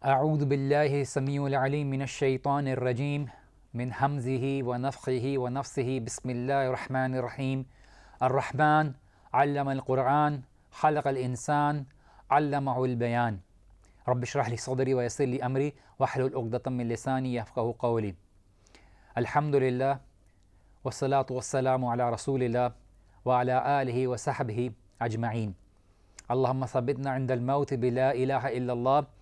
اعوذ باللہ السمیع العلیم من الشیطان الرجیم من حمزہ ونفخہ ونفثہ بسم اللہ الرحمن الرحیم الرحمن علم القرآن خلق الانسان علمہ البیان رب اشرح لی صدری ویسر لی امری واحلل عقدۃ من لسانی یفقہوا قولی الحمد للہ والصلاة والسلام علی رسول اللہ وعلی آلہ وصحبہ اجمعین اللہم ثبتنا عند الموت بلا الہ الا اللہ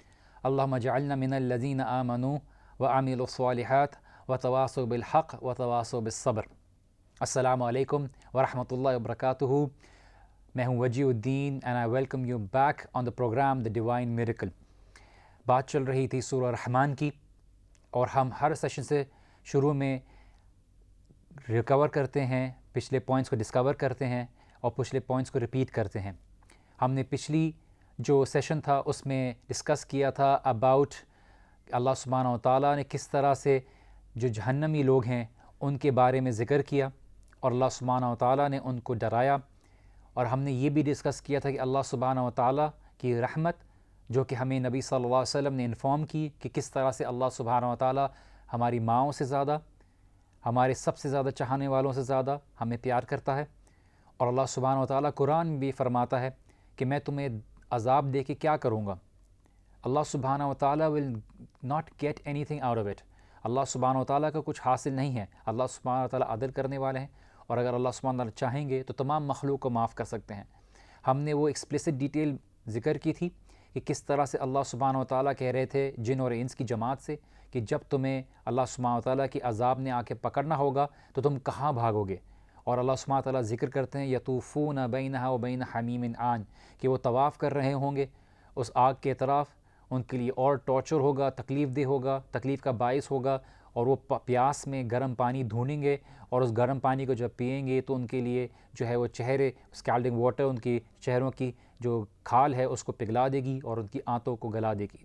اللہم اجعلنا من الذین آمنوا وعملوا الصالحات وتواصوا بالحق وتواصوا بالصبر۔ السلام علیکم ورحمۃ اللہ وبرکاتہ۔ میں ہوں وجیہ الدین and I welcome you back on the program The Divine Miracle۔ بات چل رہی تھی سورہ رحمان کی، اور ہم ہر سیشن سے شروع میں ریکور کرتے ہیں، پچھلے پوائنٹس کو ڈسکور کرتے ہیں اور پچھلے پوائنٹس کو ریپیٹ کرتے ہیں۔ ہم نے پچھلی جو سیشن تھا اس میں ڈسکس کیا تھا اباؤٹ اللہ سبحانہ و تعالیٰ نے کس طرح سے جو جہنمی لوگ ہیں ان کے بارے میں ذکر کیا، اور اللہ سبحانہ و تعالیٰ نے ان کو ڈرایا۔ اور ہم نے یہ بھی ڈسکس کیا تھا کہ اللہ سبحانہ و تعالیٰ کی رحمت جو کہ ہمیں نبی صلی اللہ علیہ وسلم نے انفارم کی کہ کس طرح سے اللہ سبحانہ و تعالیٰ ہماری ماؤں سے زیادہ، ہمارے سب سے زیادہ چاہنے والوں سے زیادہ ہمیں پیار کرتا ہے۔ اور اللہ سبحانہ و تعالیٰ قرآن میں بھی فرماتا ہے کہ میں تمہیں عذاب دے کے کیا کروں گا۔ اللہ سبحانہ و تعالیٰ will not get anything out of it۔ اللہ سبحانہ و تعالیٰ کا کچھ حاصل نہیں ہے۔ اللہ سبحانہ و تعالیٰ عدل کرنے والے ہیں، اور اگر اللہ سبحانہ و تعالیٰ چاہیں گے تو تمام مخلوق کو معاف کر سکتے ہیں۔ ہم نے وہ ایکسپلیسٹ ڈیٹیل ذکر کی تھی کہ کس طرح سے اللہ سبحانہ و تعالیٰ کہہ رہے تھے جن اور انس کی جماعت سے کہ جب تمہیں اللہ سبحانہ و تعالیٰ کی عذاب نے آ کے پکڑنا ہوگا تو تم کہاں بھاگو گے۔ اور اللہ سبحانہ تعالیٰ ذکر کرتے ہیں یطوفون بینہا و بین حمیم آن، کہ وہ طواف کر رہے ہوں گے اس آگ کے طرف، ان کے لیے اور ٹارچر ہوگا، تکلیف دہ ہوگا، تکلیف کا باعث ہوگا، اور وہ پیاس میں گرم پانی ڈھونڈیں گے، اور اس گرم پانی کو جب پئیں گے تو ان کے لیے جو ہے وہ چہرے اسکالڈنگ واٹر ان کی چہروں کی جو کھال ہے اس کو پگھلا دے گی اور ان کی آنتوں کو گلا دے گی۔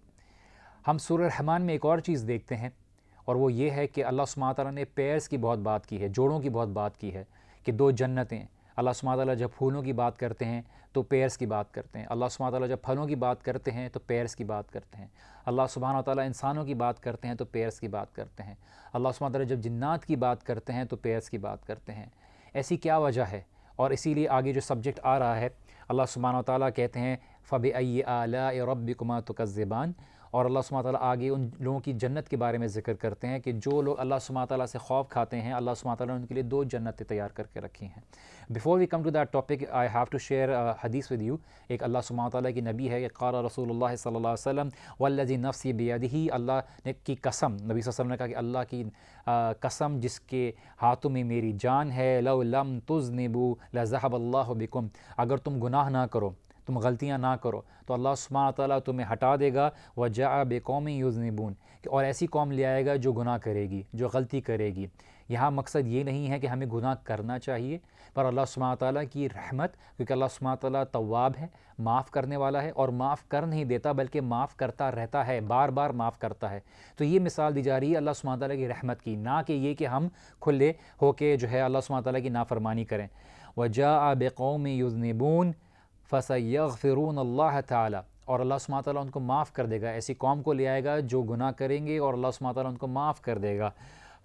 ہم سورہ رحمان میں ایک اور چیز دیکھتے ہیں، اور وہ یہ ہے کہ اللہ سبحانہ تعالیٰ نے پیئرس کی بہت بات کی ہے، جوڑوں کی بہت بات کی ہے کہ دو جنتیں۔ اللہ سبحانہ تعالیٰ جب پھولوں کی بات کرتے ہیں تو پیئرس کی بات کرتے ہیں، اللہ سبحانہ تعالیٰ جب پھلوں کی بات کرتے ہیں تو پیئرس کی بات کرتے ہیں، اللہ سبحانہ تعالیٰ انسانوں کی بات کرتے ہیں تو پیئرس کی بات کرتے ہیں، اللہ سبحانہ تعالیٰ جب جنات کی بات کرتے ہیں تو پیئرس کی بات کرتے ہیں۔ ایسی کیا وجہ ہے؟ اور اسی لیے آگے جو سبجیکٹ آ رہا ہے، اللہ سبحانہ تعالیٰ کہتے ہیں فَبِأَيِّ آلَاءِ رَبِّكُمَا تُكَذِّبَانِ، اور اللہ سبحانہ تعالیٰ آگے ان لوگوں کی جنت کے بارے میں ذکر کرتے ہیں کہ جو لوگ اللہ سبحانہ تعالیٰ سے خوف کھاتے ہیں، اللہ سبحانہ تعالیٰ نے ان کے لیے دو جنتیں تیار کر کے رکھی ہیں۔ Before we come to that topic I have to share حدیث ود یو۔ ایک اللہ سبحانہ تعالیٰ کی نبی ہے کہ قال رسول اللہ صلی اللہ علیہ وسلم والذی نفسی بیدہ، اللہ نے کی قسم، نبی صلی اللہ علیہ وسلم نے کہا کہ اللہ کی قسم جس کے ہاتھوں میں میری جان ہے، لو لم تذنبوا لذهب اللہ بکم، اگر تم گناہ نہ کرو، تم غلطیاں نہ کرو تو اللہ سبحانہ تعالیٰ تمہیں ہٹا دے گا، وجاء بقوم یذنبون، اور ایسی قوم لے آئے گا جو گناہ کرے گی، جو غلطی کرے گی۔ یہاں مقصد یہ نہیں ہے کہ ہمیں گناہ کرنا چاہیے، پر اللہ سبحانہ تعالیٰ کی رحمت، کیونکہ اللہ سبحانہ تعالیٰ تواب ہے، معاف کرنے والا ہے، اور معاف کر نہیں دیتا بلکہ معاف کرتا رہتا ہے، بار بار معاف کرتا ہے۔ تو یہ مثال دی جا رہی ہے اللہ سبحانہ تعالیٰ کی رحمت کی، نہ کہ یہ کہ ہم کھلے ہو کے جو ہے اللہ سبحانہ تعالیٰ کی نافرمانی کریں۔ وجاء بقوم یذنبون فَسَيَغْفِرُونَ اللَّهَ تعالیٰ، اور اللہ سبحانہ تعالیٰ ان کو معاف کر دے گا، ایسی قوم کو لے آئے گا جو گناہ کریں گے اور اللہ سبحانہ تعالیٰ ان کو معاف کر دے گا۔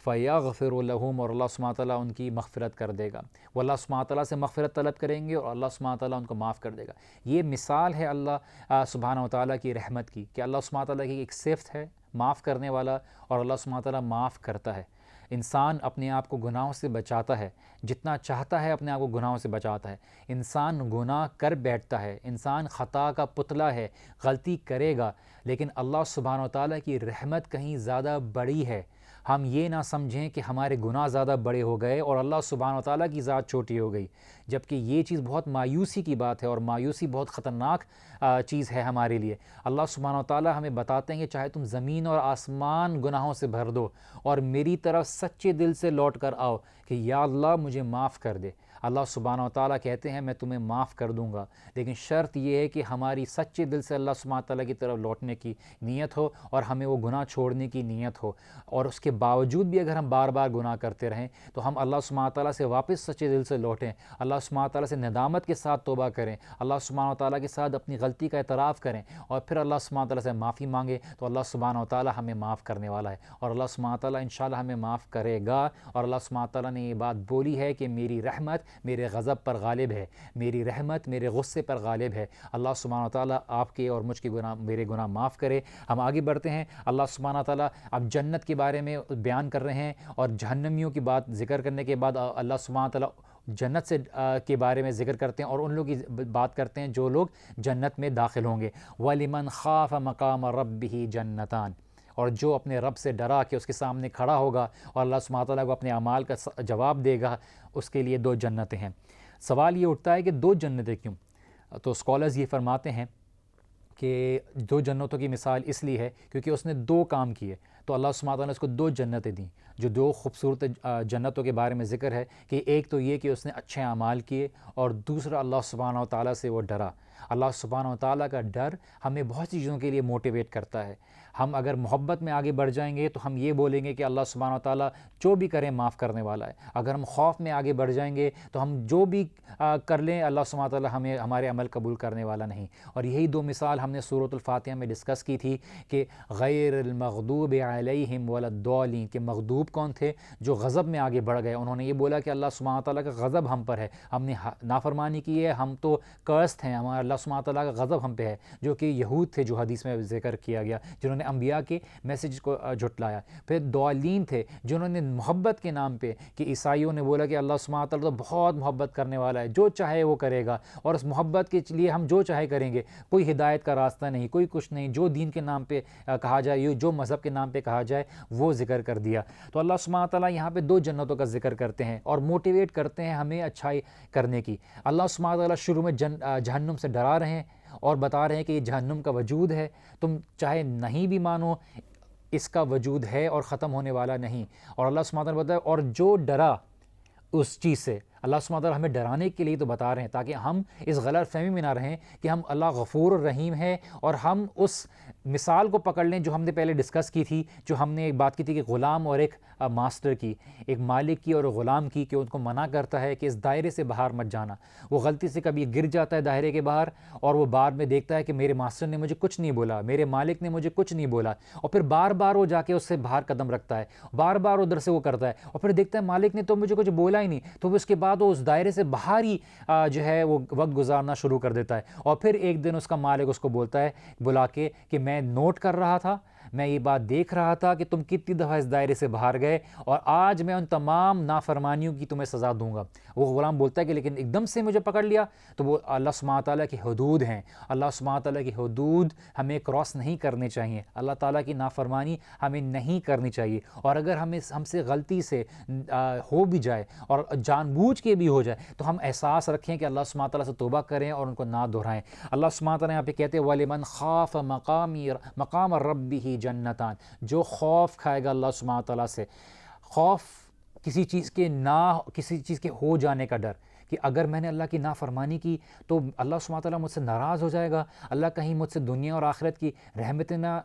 فَيَغْفِرُ لَهُمْ، اور اللہ سبحانہ تعالیٰ ان کی مغفرت کر دے گا، وہ اللہ سبحانہ تعالیٰ سے مغفرت طلب کریں گے اور اللہ سبحانہ تعالیٰ ان کو معاف کر دے گا۔ یہ مثال ہے اللہ سبحانہ و تعالیٰ کی رحمت کی، کہ اللہ سبحانہ تعالیٰ کی ایک صفت ہے معاف کرنے والا، اور اللہ سبحانہ تعالیٰ معاف کرتا ہے۔ انسان اپنے آپ کو گناہوں سے بچاتا ہے، جتنا چاہتا ہے اپنے آپ کو گناہوں سے بچاتا ہے۔ انسان گناہ کر بیٹھتا ہے، انسان خطا کا پتلا ہے، غلطی کرے گا، لیکن اللہ سبحانہ و تعالیٰ کی رحمت کہیں زیادہ بڑی ہے۔ ہم یہ نہ سمجھیں کہ ہمارے گناہ زیادہ بڑے ہو گئے اور اللہ سبحانہ و تعالیٰ کی ذات چھوٹی ہو گئی، جبکہ یہ چیز بہت مایوسی کی بات ہے، اور مایوسی بہت خطرناک چیز ہے ہمارے لیے۔ اللہ سبحانہ و تعالیٰ ہمیں بتاتے ہیں کہ چاہے تم زمین اور آسمان گناہوں سے بھر دو اور میری طرف سچے دل سے لوٹ کر آؤ کہ یا اللہ مجھے معاف کر دے، اللہ سبحانہ و تعالیٰ کہتے ہیں میں تمہیں معاف کر دوں گا، لیکن شرط یہ ہے کہ ہماری سچے دل سے اللہ سبحانہ و تعالیٰ کی طرف لوٹنے کی نیت ہو اور ہمیں وہ گناہ چھوڑنے کی نیت ہو، اور اس کے باوجود بھی اگر ہم بار بار گناہ کرتے رہیں تو ہم اللہ سبحانہ و تعالیٰ سے واپس سچے دل سے لوٹیں، اللہ سبحانہ و تعالیٰ سے ندامت کے ساتھ توبہ کریں، اللہ سبحانہ و تعالیٰ کے ساتھ اپنی غلطی کا اعتراف کریں اور پھر اللہ سبحانہ و تعالیٰ سے معافی مانگیں، تو اللہ سبحانہ و تعالیٰ ہمیں معاف کرنے والا ہے، اور اللہ سبحانہ و تعالیٰ انشاءاللہ ہمیں معاف کرے گا۔ اور اللہ سبحانہ و تعالیٰ نے یہ بات بولی ہے کہ میری رحمت میرے غضب پر غالب ہے، میری رحمت میرے غصے پر غالب ہے۔ اللہ سبحانہ و تعالیٰ آپ کے اور مجھ کے گناہ، میرے گناہ معاف کرے۔ ہم آگے بڑھتے ہیں۔ اللہ سبحانہ و تعالیٰ اب جنت کے بارے میں بیان کر رہے ہیں، اور جہنمیوں کی بات ذکر کرنے کے بعد اللہ سبحانہ و تعالیٰ جنت سے کے بارے میں ذکر کرتے ہیں اور ان لوگوں کی بات کرتے ہیں جو لوگ جنت میں داخل ہوں گے۔ وَلِمَنْ خَافَ مَقَامَ رَبِّهِ جَنَّتَانِ، اور جو اپنے رب سے ڈرا کہ اس کے سامنے کھڑا ہوگا اور اللہ سبحانہ تعالیٰ کو اپنے اعمال کا جواب دے گا، اس کے لیے 2 جنتیں ہیں۔ سوال یہ اٹھتا ہے کہ 2 جنتیں کیوں؟ تو اسکالرز یہ فرماتے ہیں کہ 2 جنتوں کی مثال اس لیے ہے کیونکہ اس نے 2 کام کیے، تو اللہ سبحانہ تعالیٰ نے اس کو 2 جنتیں دیں، جو 2 خوبصورت جنتوں کے بارے میں ذکر ہے کہ ایک تو یہ کہ اس نے اچھے اعمال کیے، اور دوسرا اللہ سبحانہ تعالیٰ سے وہ ڈرا۔ اللہ سبحانہ تعالیٰ کا ڈر ہمیں بہت سی چیزوں کے لیے موٹیویٹ کرتا ہے۔ ہم اگر محبت میں آگے بڑھ جائیں گے تو ہم یہ بولیں گے کہ اللہ سبحانہ تعالیٰ جو بھی کریں معاف کرنے والا ہے۔ اگر ہم خوف میں آگے بڑھ جائیں گے تو ہم جو بھی کر لیں اللہ سبحانہ تعالیٰ ہمیں ہمارے عمل قبول کرنے والا نہیں۔ اور یہی 2 مثال ہم نے سورۃ الفاتحہ میں ڈسکس کی تھی کہ غیر المغضوب علیہم ولا الضالین، کہ مغضوب کون تھے؟ جو غضب میں آگے بڑھ گئے، انہوں نے یہ بولا کہ اللہ سبحانہ تعالیٰ کا غضب ہم پر ہے، ہم نے نافرمانی کی ہے، ہم تو کرسڈ ہیں، ہمارا اللہ سبحانہ تعالیٰ کا غضب ہم پہ ہے، جو کہ یہود تھے جو حدیث میں ذکر کیا گیا، جنہوں نے انبیاء کے میسیج کو جھٹلایا۔ پھر ضالین تھے جنہوں نے محبت کے نام پہ، کہ عیسائیوں نے بولا کہ اللہ سبحانہ تعالیٰ تو بہت محبت کرنے والا ہے، جو چاہے وہ کرے گا، اور اس محبت کے لیے ہم جو چاہے کریں گے، کوئی ہدایت کا راستہ نہیں، کوئی کچھ نہیں، جو دین کے نام پہ کہا جائے، جو مذہب کے نام پہ کہا جائے وہ ذکر کر دیا۔ تو اللہ سبحانہ تعالیٰ یہاں پہ 2 جنتوں کا ذکر کرتے ہیں اور موٹیویٹ کرتے ہیں ہمیں اچھائی کرنے کی۔ اللہ سبحانہ تعالیٰ شروع میں جہنم سے ڈرا رہے ہیں اور بتا رہے ہیں کہ یہ جہنم کا وجود ہے، تم چاہے نہیں بھی مانو اس کا وجود ہے اور ختم ہونے والا نہیں۔ اور اللہ سبحانہ تعالیٰ بتایا اور جو ڈرا اس چیز سے، اللہ سبحانہ تعالیٰ ہمیں ڈرانے کے لیے تو بتا رہے ہیں تاکہ ہم اس غلط فہمی میں نہ رہیں کہ ہم اللہ غفور الرحیم ہے، اور ہم اس مثال کو پکڑ لیں جو ہم نے پہلے ڈسکس کی تھی، جو ہم نے ایک بات کی تھی کہ غلام اور ایک ماسٹر کی، ایک مالک کی اور غلام کی، کہ ان کو منع کرتا ہے کہ اس دائرے سے باہر مت جانا۔ وہ غلطی سے کبھی گر جاتا ہے دائرے کے باہر، اور وہ بعد میں دیکھتا ہے کہ میرے ماسٹر نے مجھے کچھ نہیں بولا، میرے مالک نے مجھے کچھ نہیں بولا، اور پھر بار بار وہ جا کے اس سے باہر قدم رکھتا ہے، بار بار ادھر سے وہ کرتا ہے، اور پھر دیکھتا ہے مالک نے تو مجھے کچھ بولا ہی نہیں، تو اس کے بعد وہ اس دائرے سے باہر ہی جو ہے وہ وقت گزارنا شروع کر دیتا ہے۔ اور پھر ایک دن اس کا مالک اس کو بولتا ہے بلا کے کہ میں نوٹ کر رہا تھا، میں یہ بات دیکھ رہا تھا کہ تم کتنی دفعہ اس دائرے سے باہر گئے، اور آج میں ان تمام نافرمانیوں کی تمہیں سزا دوں گا۔ وہ غلام بولتا ہے کہ لیکن ایک دم سے مجھے پکڑ لیا، تو وہ اللہ سبحانہ تعالیٰ کی حدود ہیں، اللہ سبحانہ تعالیٰ کی حدود ہمیں کراس نہیں کرنے چاہیے، اللہ تعالیٰ کی نافرمانی ہمیں نہیں کرنی چاہیے، اور اگر ہم سے غلطی سے ہو بھی جائے اور جان بوجھ کے بھی ہو جائے تو ہم احساس رکھیں کہ اللہ سبحانہ تعالیٰ سے توبہ کریں اور ان کو نہ دہرائیں۔ اللہ سبحانہ تعالیٰ یہاں پہ کہتے ہیں وَلِمَنْ خَافَ مَقَامَ رَبِّهِ جَنَّتَانِ، جو خوف کھائے گا اللہ سبحانہ تعالیٰ سے، خوف کسی چیز کے ہو جانے کا ڈر، کہ اگر میں نے اللہ کی نافرمانی کی تو اللہ سبحانہ تعالیٰ مجھ سے ناراض ہو جائے گا، اللہ کہیں مجھ سے دنیا اور آخرت کی رحمتیں نہ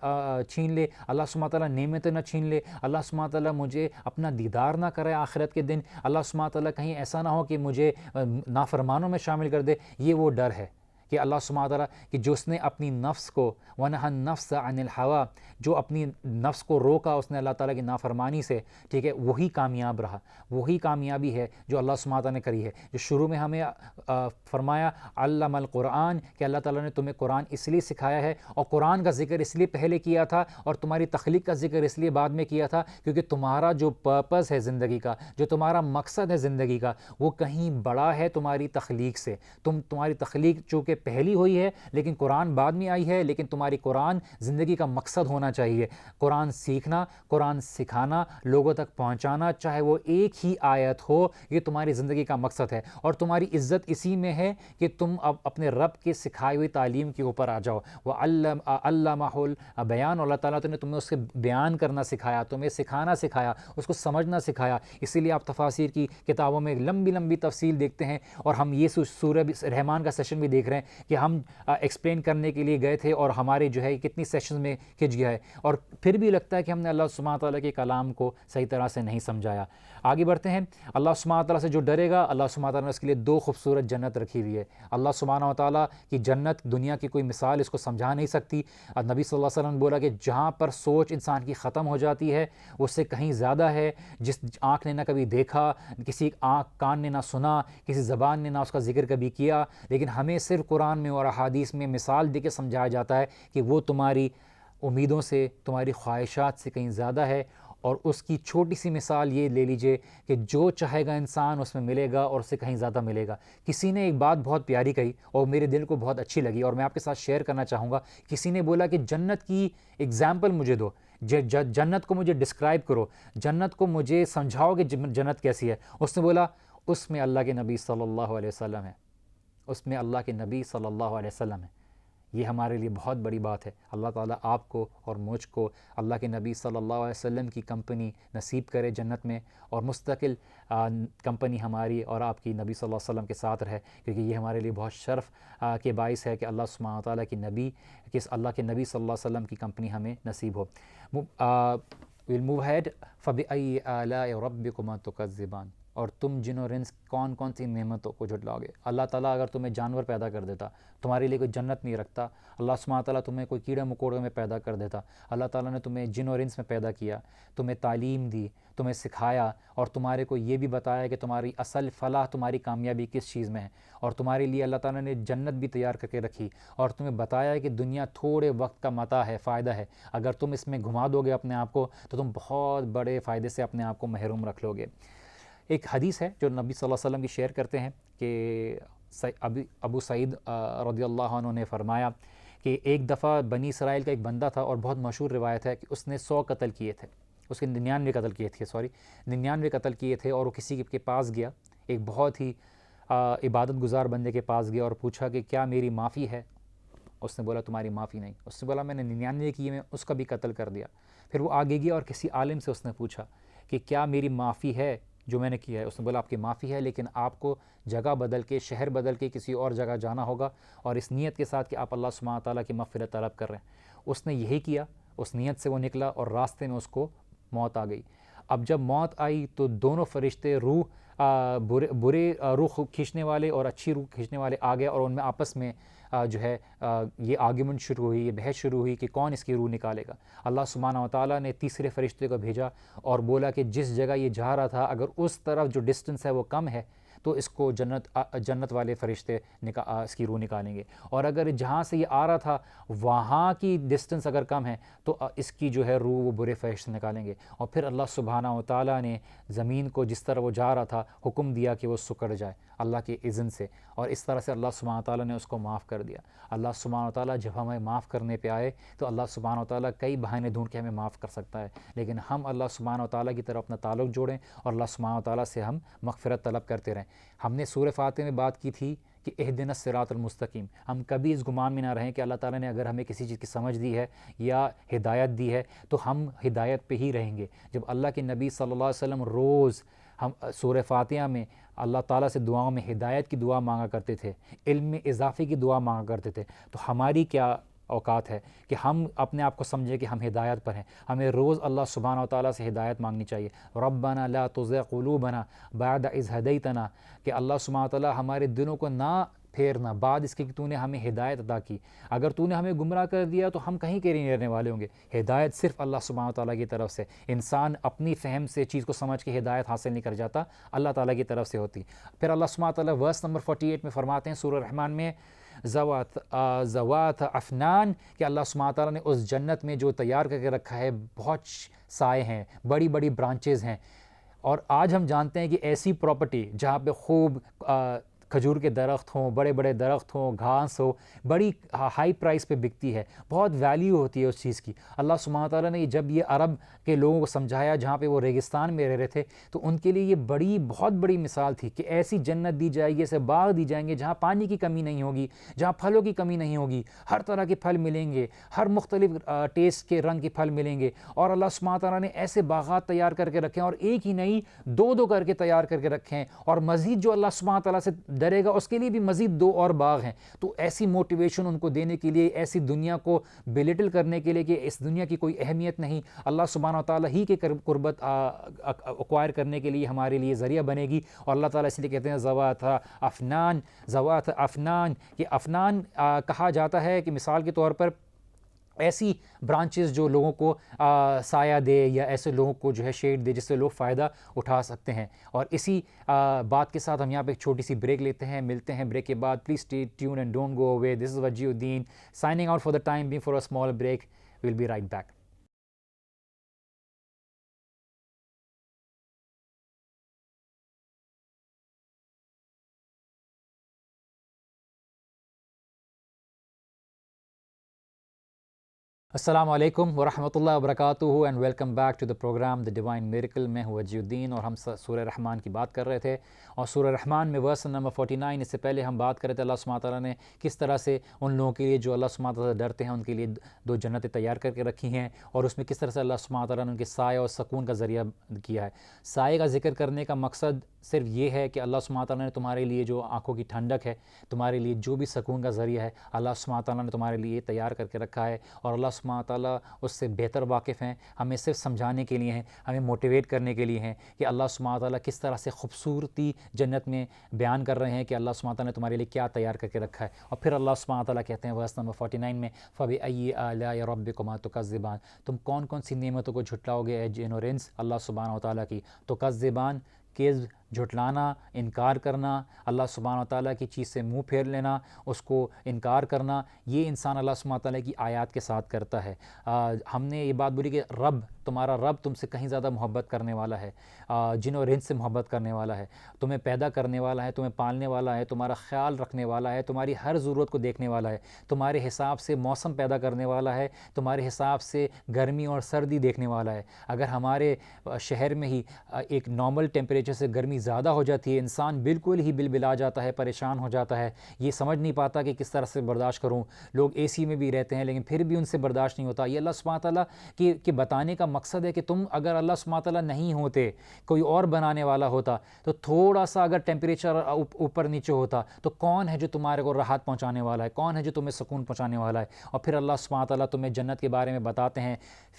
چھین لے، اللہ سبحانہ تعالیٰ نعمتیں نہ چھین لے، اللہ سبحانہ تعالیٰ مجھے اپنا دیدار نہ کرے آخرت کے دن، اللہ سبحانہ تعالیٰ کہیں ایسا نہ ہو کہ مجھے نافرمانوں میں شامل کر دے۔ یہ وہ ڈر ہے کہ اللہ سبحانہ تعالیٰ کہ جو اس نے اپنی نفس کو وَنَهَا النَّفْسَ عَنِ الْهَوَىٰ، جو اپنی نفس کو روکا اس نے اللہ تعالیٰ کی نافرمانی سے، ٹھیک ہے، وہی کامیاب رہا، وہی کامیابی ہے جو اللہ سبحانہ تعالیٰ نے کری ہے۔ جو شروع میں ہمیں فرمایا علم القرآن، کہ اللہ تعالیٰ نے تمہیں قرآن اس لیے سکھایا ہے، اور قرآن کا ذکر اس لیے پہلے کیا تھا اور تمہاری تخلیق کا ذکر اس لیے بعد میں کیا تھا، کیونکہ تمہارا جو پرپس ہے زندگی کا، جو تمہارا مقصد ہے زندگی کا، وہ کہیں بڑا ہے تمہاری تخلیق سے۔ تمہاری تخلیق چونکہ پہلی ہوئی ہے لیکن قرآن بعد میں آئی ہے، لیکن تمہاری قرآن زندگی کا مقصد ہونا چاہیے۔ قرآن سیکھنا، قرآن سکھانا، لوگوں تک پہنچانا، چاہے وہ ایک ہی آیت ہو، یہ تمہاری زندگی کا مقصد ہے۔ اور تمہاری عزت اسی میں ہے کہ تم اب اپنے رب کے سکھائی ہوئی تعلیم کے اوپر آ جاؤ۔ علمہ البیان، اللہ تعالیٰ نے تمہیں اس کے بیان کرنا سکھایا، تمہیں سکھانا سکھایا، اس کو سمجھنا سکھایا۔ اسی لیے آپ تفاسیر کی کتابوں میں لمبی لمبی تفصیل دیکھتے ہیں، اور ہم یہ سورہ رحمان کا سیشن بھی دیکھ رہے ہیں کہ ہم ایکسپلین کرنے کے لیے گئے تھے اور ہمارے جو ہے کتنی سیشنز میں کھنچ گیا ہے، اور پھر بھی لگتا ہے کہ ہم نے اللہ سبحانہ تعالیٰ کے کلام کو صحیح طرح سے نہیں سمجھایا۔ آگے بڑھتے ہیں۔ اللہ سبحانہ تعالیٰ سے جو ڈرے گا، اللہ سبحانہ تعالیٰ نے اس کے لیے 2 خوبصورت جنت رکھی ہوئی ہے۔ اللہ سبحانہ تعالیٰ کی جنت دنیا کی کوئی مثال اس کو سمجھا نہیں سکتی۔ نبی صلی اللہ علیہ وسلم نے بولا کہ جہاں پر سوچ انسان کی ختم ہو جاتی ہے اس سے کہیں زیادہ ہے۔ جس آنکھ نے نہ کبھی دیکھا، کسی کان نے نہ سنا، کسی زبان نے نہ اس کا ذکر کبھی کیا، لیکن ہمیں صرف قرآن میں اور احادیث میں مثال دے کے سمجھایا جاتا ہے کہ وہ تمہاری امیدوں سے، تمہاری خواہشات سے کہیں زیادہ ہے۔ اور اس کی چھوٹی سی مثال یہ لے لیجئے کہ جو چاہے گا انسان اس میں ملے گا، اور اس سے کہیں زیادہ ملے گا۔ کسی نے ایک بات بہت پیاری کہی اور میرے دل کو بہت اچھی لگی، اور میں آپ کے ساتھ شیئر کرنا چاہوں گا۔ کسی نے بولا کہ جنت کی ایگزامپل مجھے دو، جنت کو مجھے ڈسکرائب کرو، جنت کو مجھے سمجھاؤ کہ جنت کیسی ہے۔ اس نے بولا اس میں اللہ کے نبی صلی اللہ علیہ وسلم ہے، اس میں اللہ کے نبی صلی اللہ علیہ وسلم ہے۔ یہ ہمارے لیے بہت بڑی بات ہے۔ اللہ تعالیٰ آپ کو اور مجھ کو اللہ کے نبی صلی اللہ علیہ وسلم کی کمپنی نصیب کرے جنت میں، اور مستقل کمپنی ہماری اور آپ کی نبی صلی اللہ علیہ وسلم کے ساتھ رہے، کیونکہ یہ ہمارے لیے بہت شرف کے باعث ہے کہ اللہ سبحانہ تعالیٰ کی نبی، کہ اللہ کے نبی صلی اللہ علیہ وسلم کی کمپنی ہمیں نصیب ہو۔ we'll move ahead۔ فَبِأَيِّ آلَاءِ رَبِّكُمَا تُكَذِّبَانِ، اور تم جن اور انس کون کون سی نعمتوں کو جھٹلاؤ گے۔ اللہ تعالیٰ اگر تمہیں جانور پیدا کر دیتا، تمہارے لیے کوئی جنت نہیں رکھتا، اللہ سبحانہ تعالیٰ تمہیں کوئی کیڑے مکوڑے میں پیدا کر دیتا، اللہ تعالیٰ نے تمہیں جن اور انس میں پیدا کیا، تمہیں تعلیم دی، تمہیں سکھایا، اور تمہارے کو یہ بھی بتایا کہ تمہاری اصل فلاح، تمہاری کامیابی کس چیز میں ہے، اور تمہارے لیے اللہ تعالیٰ نے جنت بھی تیار کر کے رکھی، اور تمہیں بتایا کہ دنیا تھوڑے وقت کا متاع ہے، فائدہ ہے، اگر تم اس میں گھما دو گے اپنے آپ کو تو تم بہت بڑے فائدے سے اپنے آپ کو محروم رکھ لو گے۔ ایک حدیث ہے جو نبی صلی اللہ علیہ وسلم کی شیئر کرتے ہیں کہ ابو سعید رضی اللہ عنہ نے فرمایا کہ ایک دفعہ بنی اسرائیل کا ایک بندہ تھا، اور بہت مشہور روایت ہے کہ اس نے 100 قتل کیے تھے، اس کے 99 قتل کیے تھے، 99 قتل کیے تھے، اور وہ کسی کے پاس گیا، ایک بہت ہی عبادت گزار بندے کے پاس گیا اور پوچھا کہ کیا میری معافی ہے؟ اس نے بولا تمہاری معافی نہیں۔ اس نے بولا میں نے 99 کیے، میں اس کا بھی قتل کر دیا۔ پھر وہ آگے گیا اور کسی عالم سے اس نے پوچھا کہ کیا میری معافی ہے جو میں نے کیا ہے؟ اس نے بولا آپ کی معافی ہے، لیکن آپ کو جگہ بدل کے، شہر بدل کے کسی اور جگہ جانا ہوگا، اور اس نیت کے ساتھ کہ آپ اللہ سبحانہ تعالیٰ کی مغفرت طلب کر رہے ہیں۔ اس نے یہی کیا، اس نیت سے وہ نکلا، اور راستے میں اس کو موت آ گئی۔ اب جب موت آئی تو دونوں فرشتے برے روح کھینچنے والے اور اچھی روح کھینچنے والے آ گئے، اور ان میں آپس میں جو ہے یہ آرگیومنٹ شروع ہوئی، یہ بحث شروع ہوئی کہ کون اس کی روح نکالے گا۔ اللہ سبحانہ وتعالیٰ نے تیسرے فرشتے کو بھیجا اور بولا کہ جس جگہ یہ جا رہا تھا اگر اس طرف جو ڈسٹنس ہے وہ کم ہے تو اس کو جنت والے فرشتے اس کی روح نکالیں گے، اور اگر جہاں سے یہ آ رہا تھا وہاں کی ڈسٹنس اگر کم ہے تو اس کی جو ہے روح وہ برے فرشتے نکالیں گے۔ اور پھر اللہ سبحانہ وتعالیٰ نے زمین کو جس طرح وہ جا رہا تھا حکم دیا کہ وہ سکڑ جائے اللہ کے اذن سے، اور اس طرح سے اللہ سبحانہ وتعالیٰ نے اس کو معاف کر دیا۔ اللہ سبحانہ وتعالیٰ جب ہمیں معاف کرنے پہ آئے تو اللہ سبحانہ وتعالیٰ کئی بہانے ڈھونڈ کے ہمیں معاف کر سکتا ہے، لیکن ہم اللہ سبحانہ وتعالیٰ کی طرف اپنا تعلق جوڑیں اور اللہ سبحانہ وتعالیٰ سے ہم مغفرت طلب کرتے رہیں۔ ہم نے سورہ فاتحہ میں بات کی تھی کہ اہدنا الصراط المستقیم، ہم کبھی اس گمان میں نہ رہیں کہ اللہ تعالیٰ نے اگر ہمیں کسی چیز کی سمجھ دی ہے یا ہدایت دی ہے تو ہم ہدایت پہ ہی رہیں گے۔ جب اللہ کے نبی صلی اللہ علیہ وسلم روز ہم سورہ فاتحہ میں اللہ تعالیٰ سے دعاؤں میں ہدایت کی دعا مانگا کرتے تھے، علم میں اضافے کی دعا مانگا کرتے تھے، تو ہماری کیا اوقات ہے کہ ہم اپنے آپ کو سمجھیں کہ ہم ہدایت پر ہیں۔ ہمیں روز اللہ سبحانہ وتعالیٰ سے ہدایت مانگنی چاہیے۔ ربنا لا تزغ قلوبنا بعد اذ ہدیتنا، کہ اللہ سبحانہ وتعالیٰ ہمارے دلوں کو نہ پھیرنا بعد اس کے کہ تو نے ہمیں ہدایت عطا کی۔ اگر تو نے ہمیں گمراہ کر دیا تو ہم کہیں کے نہیں رہنے والے ہوں گے۔ ہدایت صرف اللہ سبحانہ وتعالیٰ کی طرف سے، انسان اپنی فہم سے چیز کو سمجھ کے ہدایت حاصل نہیں کر جاتا، اللہ تعالیٰ کی طرف سے ہوتی۔ پھر اللہ سبحانہ وتعالیٰ ورس نمبر 48 میں فرماتے ہیں سورہ رحمان میں ذوات افنان، کہ اللہ سبحانہ تعالیٰ نے اس جنت میں جو تیار کر کے رکھا ہے بہت سائے ہیں، بڑی بڑی برانچز ہیں، اور آج ہم جانتے ہیں کہ ایسی پراپرٹی جہاں پہ خوب کھجور کے درخت ہوں، بڑے بڑے درخت ہوں، گھاس ہو، بڑی ہائی پرائس پہ بکتی ہے، بہت ویلیو ہوتی ہے اس چیز کی۔ اللہ سبحانہ تعالیٰ نے جب یہ عرب کے لوگوں کو سمجھایا جہاں پہ وہ ریگستان میں رہ رہے تھے، تو ان کے لیے یہ بہت بڑی مثال تھی کہ ایسی جنت دی جائے گی، ایسے باغ دی جائیں گے جہاں پانی کی کمی نہیں ہوگی، جہاں پھلوں کی کمی نہیں ہوگی، ہر طرح کے پھل ملیں گے، ہر مختلف ٹیسٹ کے رنگ کے پھل ملیں گے۔ اور اللہ سبحانہ تعالیٰ نے ایسے باغات تیار کر کے رکھے ہیں، اور ایک ہی نہیں دو دو کر کے تیار کر کے رکھے ہیں، اور مزید جو اللہ سبحانہ تعالیٰ سے ڈرے گا اس کے لیے بھی مزید 2 اور باغ ہیں۔ تو ایسی موٹیویشن ان کو دینے کے لیے، ایسی دنیا کو بلیٹل کرنے کے لیے کہ اس دنیا کی کوئی اہمیت نہیں، اللہ سبحانہ تعالیٰ ہی کے قربت ایکوائر کرنے کے لیے ہمارے لیے ذریعہ بنے گی۔ اور اللہ تعالیٰ اس لیے کہتے ہیں ذوات افنان، کہ افنان کہا جاتا ہے کہ مثال کے طور پر ایسی برانچز جو لوگوں کو سایہ دے، یا ایسے لوگوں کو جو ہے شیڈ دے جس سے لوگ فائدہ اٹھا سکتے ہیں۔ اور اسی بات کے ساتھ ہم یہاں پہ ایک چھوٹی سی بریک لیتے ہیں، ملتے ہیں بریک کے بعد۔ Please stay tune and don't go away. This is Wajiuddin signing out for the time being for a small break. We'll be right back. السلام علیکم ورحمۃ اللہ وبرکاتہ، and welcome back to the program the divine miracle. میں ہوں وجی الدین، اور ہم سورہ رحمان کی بات کر رہے تھے، اور سورہ رحمان میں ورس نمبر 49، اس سے پہلے ہم بات کر رہے تھے اللہ سبحانہ تعالیٰ نے کس طرح سے ان لوگوں کے لیے جو اللہ سبحانہ تعالیٰ سے ڈرتے ہیں ان کے لیے 2 جنتیں تیار کر کے رکھی ہیں، اور اس میں کس طرح سے اللہ سبحانہ تعالیٰ نے ان کے سائے اور سکون کا ذریعہ کیا ہے۔ سائے کا ذکر کرنے کا مقصد صرف یہ ہے کہ اللہ سبحانہ تعالیٰ نے تمہارے لیے جو آنکھوں کی ٹھنڈک ہے، تمہارے لیے جو بھی سکون کا ذریعہ ہے، اللہ سبحانہ تعالیٰ نے تمہارے لیے تیار کر کے رکھا ہے، اور اللہ سبحانہ تعالیٰ اس سے بہتر واقف ہیں۔ ہمیں صرف سمجھانے کے لیے ہیں، ہمیں موٹیویٹ کرنے کے لیے ہیں کہ اللہ سبحانہ تعالیٰ کس طرح سے خوبصورتی جنت میں بیان کر رہے ہیں کہ اللہ سبحانہ تعالیٰ نے تمہارے لیے کیا تیار کر کے رکھا ہے۔ اور پھر اللہ سبحانہ تعالیٰ کہتے ہیں ورس نمبر 49 میں فَبِأَيِّ آلَاءِ رَبِّكُمَا تُكَذِّبَانِ، تم کون کون سی نعمتوں کو جھٹلاؤ گے اے جن اور انس اللہ سبحانہ تعالیٰ کی۔ تُكَذِّبَانِ، کذب، جھٹلانا، انکار کرنا، اللہ سبحانہ تعالیٰ کی چیز سے منہ پھیر لینا، اس کو انکار کرنا، یہ انسان اللہ سبحانہ تعالیٰ کی آیات کے ساتھ کرتا ہے۔ ہم نے یہ بات بولی کہ تمہارا رب تم سے کہیں زیادہ محبت کرنے والا ہے، جن اور انس سے محبت کرنے والا ہے، تمہیں پیدا کرنے والا ہے، تمہیں پالنے والا ہے، تمہارا خیال رکھنے والا ہے، تمہاری ہر ضرورت کو دیکھنے والا ہے، تمہارے حساب سے موسم پیدا کرنے والا ہے، تمہارے حساب سے گرمی اور سردی دیکھنے والا ہے۔ اگر ہمارے شہر میں ہی ایک نارمل ٹیمپریچر سے گرمی زیادہ ہو جاتی ہے، انسان بالکل ہی بلبلا جاتا ہے، پریشان ہو جاتا ہے، یہ سمجھ نہیں پاتا کہ کس طرح سے برداشت کروں۔ لوگ اے سی میں بھی رہتے ہیں لیکن پھر بھی ان سے برداشت نہیں ہوتا۔ یہ اللہ سبحانہ تعالیٰ کے بتانے کا مقصد ہے کہ تم اگر اللہ سبحانہ تعالیٰ نہیں ہوتے، کوئی اور بنانے والا ہوتا، تو تھوڑا سا اگر ٹیمپریچر اوپر نیچے ہوتا تو کون ہے جو تمہارے کو راحت پہنچانے والا ہے، کون ہے جو تمہیں سکون پہنچانے والا ہے۔ اور پھر اللہ سبحانہ تعالیٰ تمہیں جنت کے بارے میں بتاتے ہیں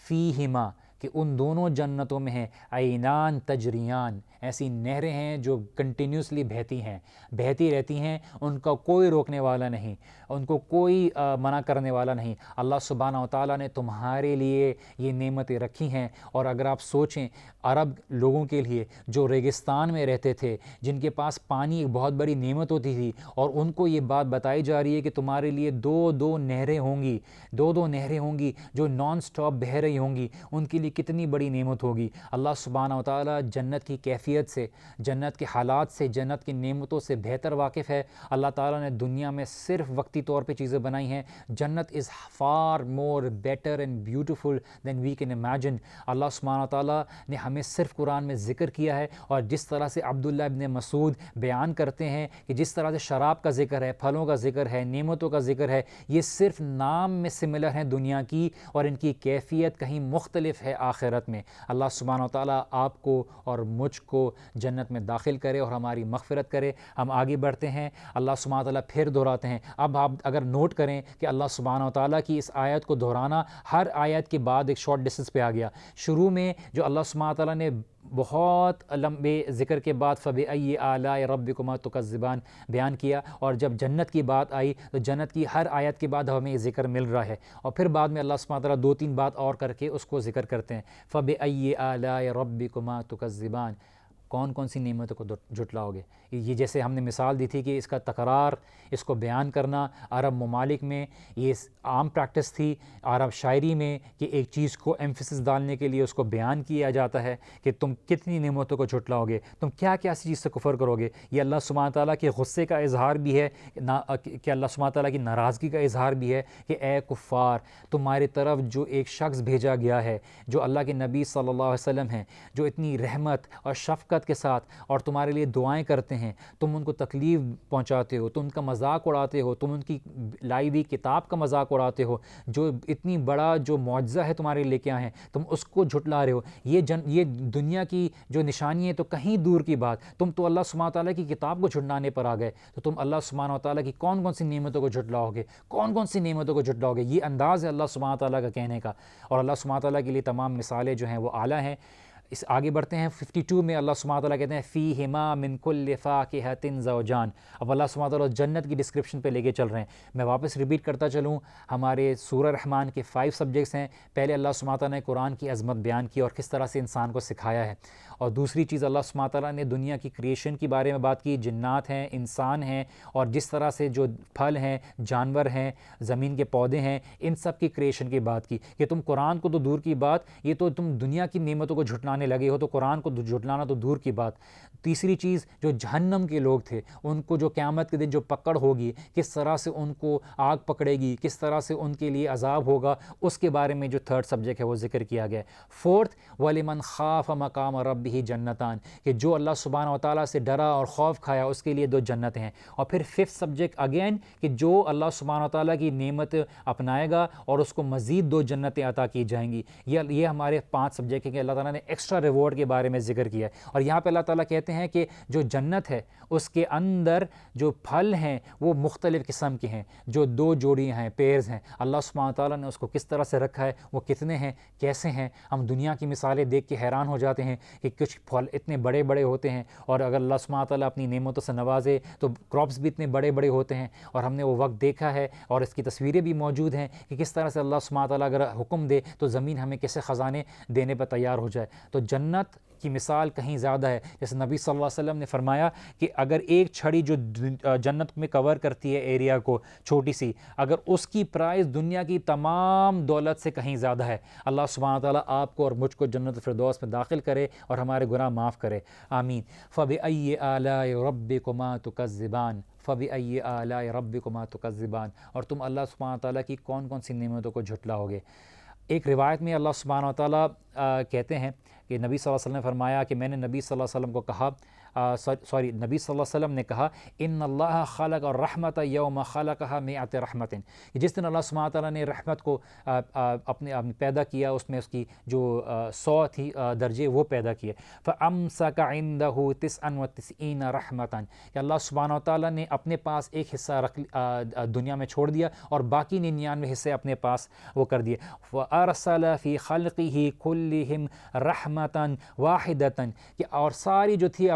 فیہما، کہ ان دونوں جنتوں میں ہیں عینان تجریان، ایسی نہریں ہیں جو کنٹینیوسلی بہتی رہتی ہیں، ان کا کوئی روکنے والا نہیں، ان کو کوئی منع کرنے والا نہیں۔ اللہ سبحانہ و تعالیٰ نے تمہارے لیے یہ نعمتیں رکھی ہیں۔ اور اگر آپ سوچیں عرب لوگوں کے لیے جو ریگستان میں رہتے تھے، جن کے پاس پانی ایک بہت بڑی نعمت ہوتی تھی، اور ان کو یہ بات بتائی جا رہی ہے کہ تمہارے لیے دو نہریں ہوں گی جو نان سٹاپ بہہ رہی ہوں گی، ان کے لیے کتنی بڑی نعمت ہوگی۔ اللہ سبحانہ و تعالیٰ جنت کی کیفیت سے، جنت کے حالات سے، جنت کی نعمتوں سے بہتر واقف ہے۔ اللہ تعالیٰ نے دنیا میں صرف وقتی طور پہ چیزیں بنائی ہیں۔ جنت is far more better and beautiful than we can imagine. اللہ سبحانہ تعالیٰ نے ہمیں صرف قرآن میں ذکر کیا ہے، اور جس طرح سے عبداللہ ابن مسعود بیان کرتے ہیں کہ جس طرح سے شراب کا ذکر ہے، پھلوں کا ذکر ہے، نعمتوں کا ذکر ہے، یہ صرف نام میں سملر ہیں دنیا کی، اور ان کی کیفیت کہیں مختلف ہے آخرت میں۔ اللہ سبحانہ تعالیٰ آپ کو اور مجھ کو جنت میں داخل کرے اور ہماری مغفرت کرے۔ ہم آگے بڑھتے ہیں، اللہ سبحانہ تعالیٰ پھر دہراتے ہیں۔ اب آپ اگر نوٹ کریں کہ اللہ سبحانہ تعالیٰ کی اس آیت کو دہرانا ہر آیت کے بعد ایک شارٹ ڈسٹنس پہ آ گیا۔ شروع میں جو اللہ سبحانہ تعالیٰ نے بہت لمبے ذکر کے بعد فَبِأَيِّ آلَاءِ رَبِّكُمَا تُكَذِّبَانِ بیان کیا، اور جب جنت کی بات آئی تو جنت کی ہر آیت کے بعد ہمیں یہ ذکر مل رہا ہے، اور پھر بعد میں اللہ سبحانہ تعالیٰ 2-3 بات اور کر کے اس کو ذکر کرتے ہیں۔ فَبِأَيِّ آلَاءِ رَبِّكُمَا تُكَذِّبَانِ، کون کون سی نعمتوں کو جھٹلاؤ گے؟ یہ جیسے ہم نے مثال دی تھی کہ اس کا تکرار، اس کو بیان کرنا عرب ممالک میں یہ عام پریکٹس تھی، عرب شاعری میں کہ ایک چیز کو ایمفیسس ڈالنے کے لیے اس کو بیان کیا جاتا ہے کہ تم کتنی نعمتوں کو جھٹلاؤ گے، تم کیا کیا چیز سے کفر کرو گے۔ یہ اللہ سبحانہ تعالیٰ کے غصے کا اظہار بھی ہے کہ اللہ سبحانہ تعالیٰ کی ناراضگی کا اظہار بھی ہے کہ اے کفار، تمہاری طرف جو ایک شخص بھیجا گیا ہے جو اللہ کے نبی صلی اللہ علیہ وسلم ہیں، جو اتنی رحمت اور شفقت کے ساتھ اور تمہارے لیے دعائیں کرتے ہیں، تم ان کو تکلیف پہنچاتے ہو، تم ان کا مذاق اڑاتے ہو، تم ان کی لائی ہوئی کتاب کا مذاق اڑاتے ہو، جو اتنی بڑا جو معجزہ ہے تمہارے لے کے آئے ہیں، تم اس کو جھٹلا رہے ہو۔ یہ دنیا کی جو نشانی ہے تو کہیں دور کی بات، تم تو اللہ سبحانہ تعالیٰ کی کتاب کو جھٹلانے پر آ گئے، تو تم اللہ سبحانہ تعالیٰ کی کون کون سی نعمتوں کو جھٹلاؤ گے، کون کون سی نعمتوں کو جھٹلاؤ گے۔ یہ انداز ہے اللہ سبحانہ تعالیٰ کا کہنے کا، اور اللہ سبحانہ تعالیٰ کے لیے تمام مثالیں جو ہیں وہ اعلیٰ ہیں۔ اس آگے بڑھتے ہیں 52 میں اللہ سبحانہ تعالیٰ کہتے ہیں فیہما من کل فاکہۃ زوجان۔ اب اللہ سبحانہ تعالیٰ جنت کی ڈسکرپشن پہ لے کے چل رہے ہیں۔ میں واپس ریپیٹ کرتا چلوں، ہمارے سورہ رحمان کے 5 سبجیکٹس ہیں۔ پہلے اللہ سبحانہ تعالیٰ نے قرآن کی عظمت بیان کی اور کس طرح سے انسان کو سکھایا ہے، اور دوسری چیز اللہ سبحانہ تعالیٰ نے دنیا کی کریشن کے بارے میں بات کی، جنات ہیں، انسان ہیں، اور جس طرح سے جو پھل ہیں، جانور ہیں، زمین کے پودے ہیں، ان سب کی کریشن کی بات کی کہ تم قرآن کو تو دور کی بات، یہ تو تم دنیا کی نعمتوں کو جھٹلانے لگے ہو، تو قرآن کو جھٹلانا تو دور کی بات۔ تیسری چیز، جو جہنم کے لوگ تھے ان کو جو قیامت کے دن جو پکڑ ہوگی، کس طرح سے ان کو آگ پکڑے گی، کس طرح سے ان کے لیے عذاب ہوگا، اس کے بارے میں جو 3rd سبجیکٹ ہے وہ ذکر کیا گیا ہے۔ 4th وَلِمَنْ خَافَ مَقَامَ رَبِّهِ جَنَّتَانِ، کہ جو اللہ سبحانہ وتعالیٰ سے ڈرا اور خوف کھایا اس کے لیے 2 جنتیں ہیں۔ اور پھر 5th سبجیکٹ اگین کہ جو اللہ سبحانہ وتعالیٰ کی نعمت اپنائے گا اور اس کو مزید 2 جنتیں عطا کی جائیں گی۔ یہ ہمارے 5 سبجیکٹ ہیں کہ اللہ تعالیٰ نے ایکسٹرا ریوارڈ کے بارے میں ذکر کیا ہے۔ اور یہاں پہ اللہ تعالیٰ کہتے ہیں کہ جو جنت ہے اس کے اندر جو پھل ہیں وہ مختلف قسم کے ہیں، جو 2 جوڑیاں ہیں، پیئرز ہیں، اللہ سبحانہ تعالیٰ نے اس کو کس طرح سے رکھا ہے، وہ کتنے ہیں، کیسے ہیں۔ ہم دنیا کی مثالیں دیکھ کے حیران ہو جاتے ہیں کہ کچھ پھل اتنے بڑے بڑے ہوتے ہیں، اور اگر اللہ سبحانہ تعالیٰ اپنی نعمتوں سے نوازے تو کراپس بھی اتنے بڑے بڑے ہوتے ہیں، اور ہم نے وہ وقت دیکھا ہے اور اس کی تصویریں بھی موجود ہیں کہ کس طرح سے اللہ سبحانہ تعالیٰ اگر حکم دے تو زمین ہمیں کیسے خزانے دینے پر تیار ہو جائے۔ تو جنت کی مثال کہیں زیادہ ہے، جیسے نبی صلی اللہ علیہ وسلم نے فرمایا کہ اگر ایک چھڑی جو جنت میں کور کرتی ہے ایریا کو چھوٹی سی، اگر اس کی پرائز دنیا کی تمام دولت سے کہیں زیادہ ہے۔ اللہ سبحانہ تعالیٰ آپ کو اور مجھ کو جنت الفردوس میں داخل کرے اور ہمارے گناہ معاف کرے، آمین۔ فَبِأَيِّ آلَاءِ رَبِّكُمَا تُكَذِّبَانِ فَبِأَيِّ آلَاءِ رَبِّكُمَا تُكَذِّبَانِ، اور تم اللہ سبحانہ تعالیٰ کی کون کون سی نعمتوں کو جھٹلاؤ گے۔ ایک روایت میں اللہ سبحانہ تعالیٰ کہتے ہیں کہ نبی صلی اللہ علیہ وسلم نے فرمایا کہ میں نے نبی صلی اللہ علیہ وسلم کو کہا نبی صلی اللہ علیہ وسلم نے کہا ان اللہ خلق الرحمت یوم خلقها مئۃ رحمت، جس دن اللہ سبحانہ تعالیٰ نے رحمت کو اپنے پیدا کیا، اس میں اس کی جو 100 تھی درجے وہ پیدا کیے۔ فامسک عندہ 99 رحمتا، کہ اللہ سبحانہ تعالیٰ نے اپنے پاس ایک حصہ دنیا میں چھوڑ دیا اور باقی 99 حصے اپنے پاس وہ کر دیے۔ وارسل فی خلقہ کلہم رحمتا واحدتا، کہ اور ساری جو تھی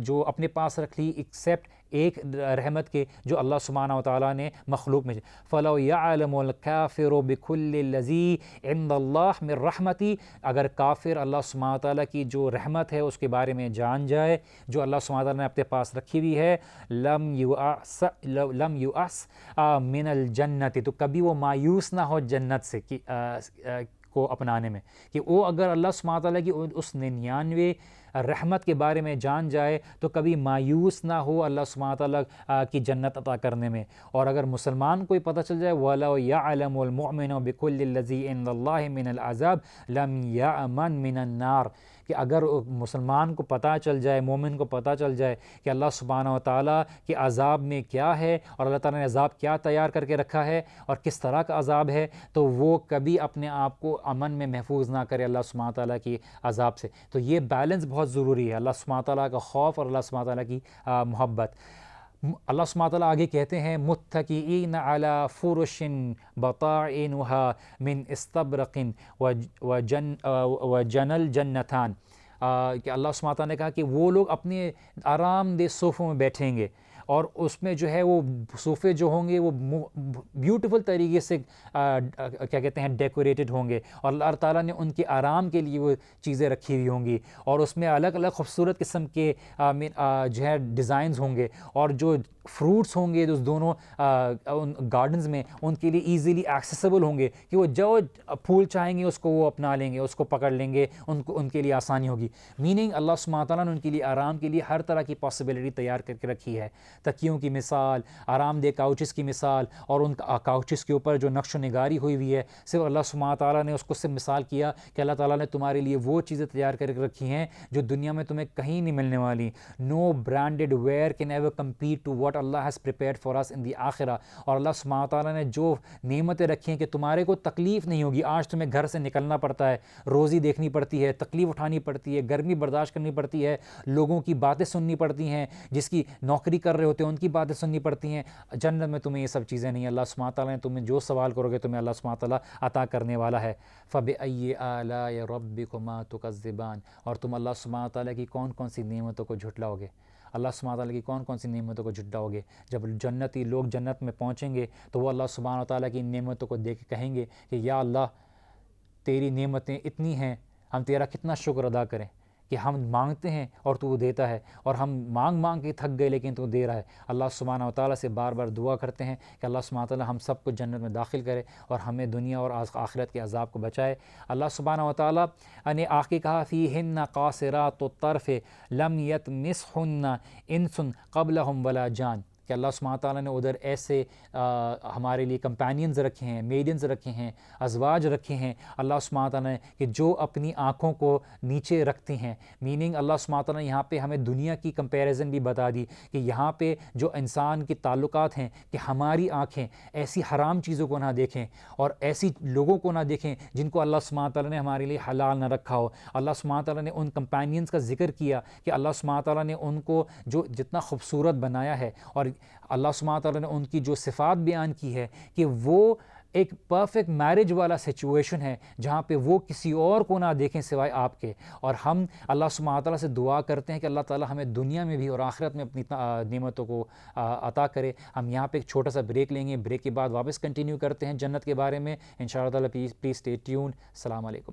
جو اپنے پاس رکھ لی ایکسیپٹ ایک رحمت کے جو اللہ سبحانہ وتعالیٰ نے مخلوق میں۔ فَلَوْ يَعْلَمُ الْكَافِرُ بِكُلِّ الَّذِي عِنْدَ اللَّهِ مِنْ رَحْمَتِي، اگر کافر اللہ سبحانہ وتعالیٰ کی جو رحمت ہے اس کے بارے میں جان جائے جو اللہ سبحانہ وتعالیٰ نے اپنے پاس رکھی ہوئی ہے، لَمْ يُعَسْ مِنَ الْجَنَّةِ، تو کبھی وہ مایوس نہ ہو جنت سے کو اپنانے میں، کہ وہ اگر اللہ سبحانہ وتعالیٰ کی اس 99 رحمت کے بارے میں جان جائے تو کبھی مایوس نہ ہو اللہ سبحانہ تعالیٰ کی جنت عطا کرنے میں۔ اور اگر مسلمان کو پتہ چل جائے وَلَوْ يَعْلَمُ الْمُؤْمِنُ بِكُلِّ الَّذِي عِنْدَ اللَّهِ مِنَ الْعَذَابِ لَمْ يَأْمَنْ مِنَ النَّارِ، کہ اگر مسلمان کو پتہ چل جائے، مومن کو پتہ چل جائے کہ اللہ سبحانہ وتعالیٰ کے عذاب میں کیا ہے اور اللہ تعالیٰ نے عذاب کیا تیار کر کے رکھا ہے اور کس طرح کا عذاب ہے، تو وہ کبھی اپنے آپ کو امن میں محفوظ نہ کرے اللہ سبحانہ تعالیٰ کی عذاب سے۔ تو یہ بیلنس بہت ضروری ہے، اللہ سبحانہ تعالیٰ کا خوف اور اللہ سبحانہ تعالیٰ کی محبت۔ اللہ سبحانہ تعالیٰ آگے کہتے ہیں متکئین علی فرش بطائنها من استبرق وجن الجنتان، کہ اللہ سبحانہ تعالیٰ نے کہا کہ وہ لوگ اپنے آرام دہ صوفوں میں بیٹھیں گے، اور اس میں جو ہے وہ صوفے جو ہوں گے وہ بیوٹیفل طریقے سے کیا کہتے ہیں ڈیکوریٹڈ ہوں گے، اور اللہ تعالیٰ نے ان کے آرام کے لیے وہ چیزیں رکھی ہوئی ہوں گی، اور اس میں الگ الگ خوبصورت قسم کے جو ہے ڈیزائنز ہوں گے، اور جو فروٹس ہوں گے اس دونوں ان گارڈنز میں ان کے لیے ایزیلی ایکسیسیبل ہوں گے کہ وہ جو پھول چاہیں گے اس کو وہ اپنا لیں گے، اس کو پکڑ لیں گے، ان کے لیے آسانی ہوگی۔ میننگ اللہ سبحانہ تعالیٰ نے ان کے لیے آرام کے لیے ہر طرح کی پاسبلٹی تیار کر کے رکھی ہے، تکیوں کی مثال، آرام دہ کاؤچز کی مثال، اور ان کاؤچز کے اوپر جو نقش و نگاری ہوئی ہوئی ہے، صرف اللہ سبحانہ تعالیٰ نے اس کو صرف مثال کیا کہ اللہ تعالیٰ نے تمہارے لیے وہ چیزیں تیار کر کے رکھی ہیں جو دنیا میں تمہیں کہیں نہیں ملنے والی۔ No branded wear can ever compete to what اللہ has prepared for us in the آخرہ۔ اور اللہ سبحانہ تعالیٰ نے جو نعمتیں رکھی ہیں کہ تمہارے کو تکلیف نہیں ہوگی، آج تمہیں گھر سے نکلنا پڑتا ہے، روزی دیکھنی پڑتی ہے، تکلیف اٹھانی پڑتی ہے، گرمی برداشت کرنی پڑتی ہے، لوگوں کی باتیں سننی پڑتی ہیں، جس کی نوکری کر رہے ہوتے ہیں ان کی باتیں سننی پڑتی ہیں۔ جنت میں تمہیں یہ سب چیزیں نہیں، اللہ سبحانہ تعالیٰ نے تمہیں جو سوال کرو گے تمہیں اللہ سبحانہ تعالیٰ عطا کرنے والا ہے۔ فَبِأَيِّ آلَاءِ رَبِّكُمَا تُكَذِّبَانِ، اور تم اللہ سبحانہ تعالیٰ کی کون کون سی نعمتوں کو جھٹلاؤ گے، اللہ سبحانہ تعالیٰ کی کون کون سی نعمتوں کو جھٹلاؤ گے۔ جب جنتی لوگ جنت میں پہنچیں گے تو وہ اللہ سبحانہ تعالیٰ کی نعمتوں کو دیکھ کے کہیں گے کہ یا اللہ تیری نعمتیں اتنی ہیں، ہم تیرا کتنا شکر ادا کریں کہ ہم مانگتے ہیں اور تو دیتا ہے، اور ہم مانگ مانگ کے تھک گئے لیکن تو دے رہا ہے۔ اللہ سبحانہ تعالیٰ سے بار بار دعا کرتے ہیں کہ اللہ سبحانہ تعالیٰ ہم سب کو جنت میں داخل کرے اور ہمیں دنیا اور آخرت کے عذاب کو بچائے۔ اللہ سبحانہ تعالیٰ نے آخر کہا فیہن قاصرات الطرف لم یطمثہن انس قبلہم ولا جان، کہ اللہ سبحانہ تعالیٰ نے ادھر ایسے ہمارے لیے کمپینینز رکھے ہیں، میڈنز رکھے ہیں، ازواج رکھے ہیں اللہ سبحانہ تعالیٰ نے کہ جو اپنی آنکھوں کو نیچے رکھتی ہیں۔ میننگ اللہ سبحانہ تعالیٰ نے یہاں پہ ہمیں دنیا کی کمپیریزن بھی بتا دی کہ یہاں پہ جو انسان کے تعلقات ہیں کہ ہماری آنکھیں ایسی حرام چیزوں کو نہ دیکھیں اور ایسی لوگوں کو نہ دیکھیں جن کو اللہ سبحانہ تعالیٰ نے ہمارے لیے حلال نہ رکھا ہو۔ اللہ سبحانہ تعالیٰ نے ان کمپینینز کا ذکر کیا کہ اللہ سبحانہ تعالیٰ نے ان کو جو جتنا خوبصورت بنایا ہے، اور اللہ سبحانہ تعالیٰ نے ان کی جو صفات بیان کی ہے کہ وہ ایک پرفیکٹ میرج والا سچویشن ہے جہاں پہ وہ کسی اور کو نہ دیکھیں سوائے آپ کے۔ اور ہم اللہ سبحانہ تعالیٰ سے دعا کرتے ہیں کہ اللہ تعالیٰ ہمیں دنیا میں بھی اور آخرت میں اپنی نعمتوں کو عطا کرے۔ ہم یہاں پہ ایک چھوٹا سا بریک لیں گے، بریک کے بعد واپس کنٹینیو کرتے ہیں جنت کے بارے میں انشاءاللہ تعالیٰ۔ Please stay tuned. السلام علیکم۔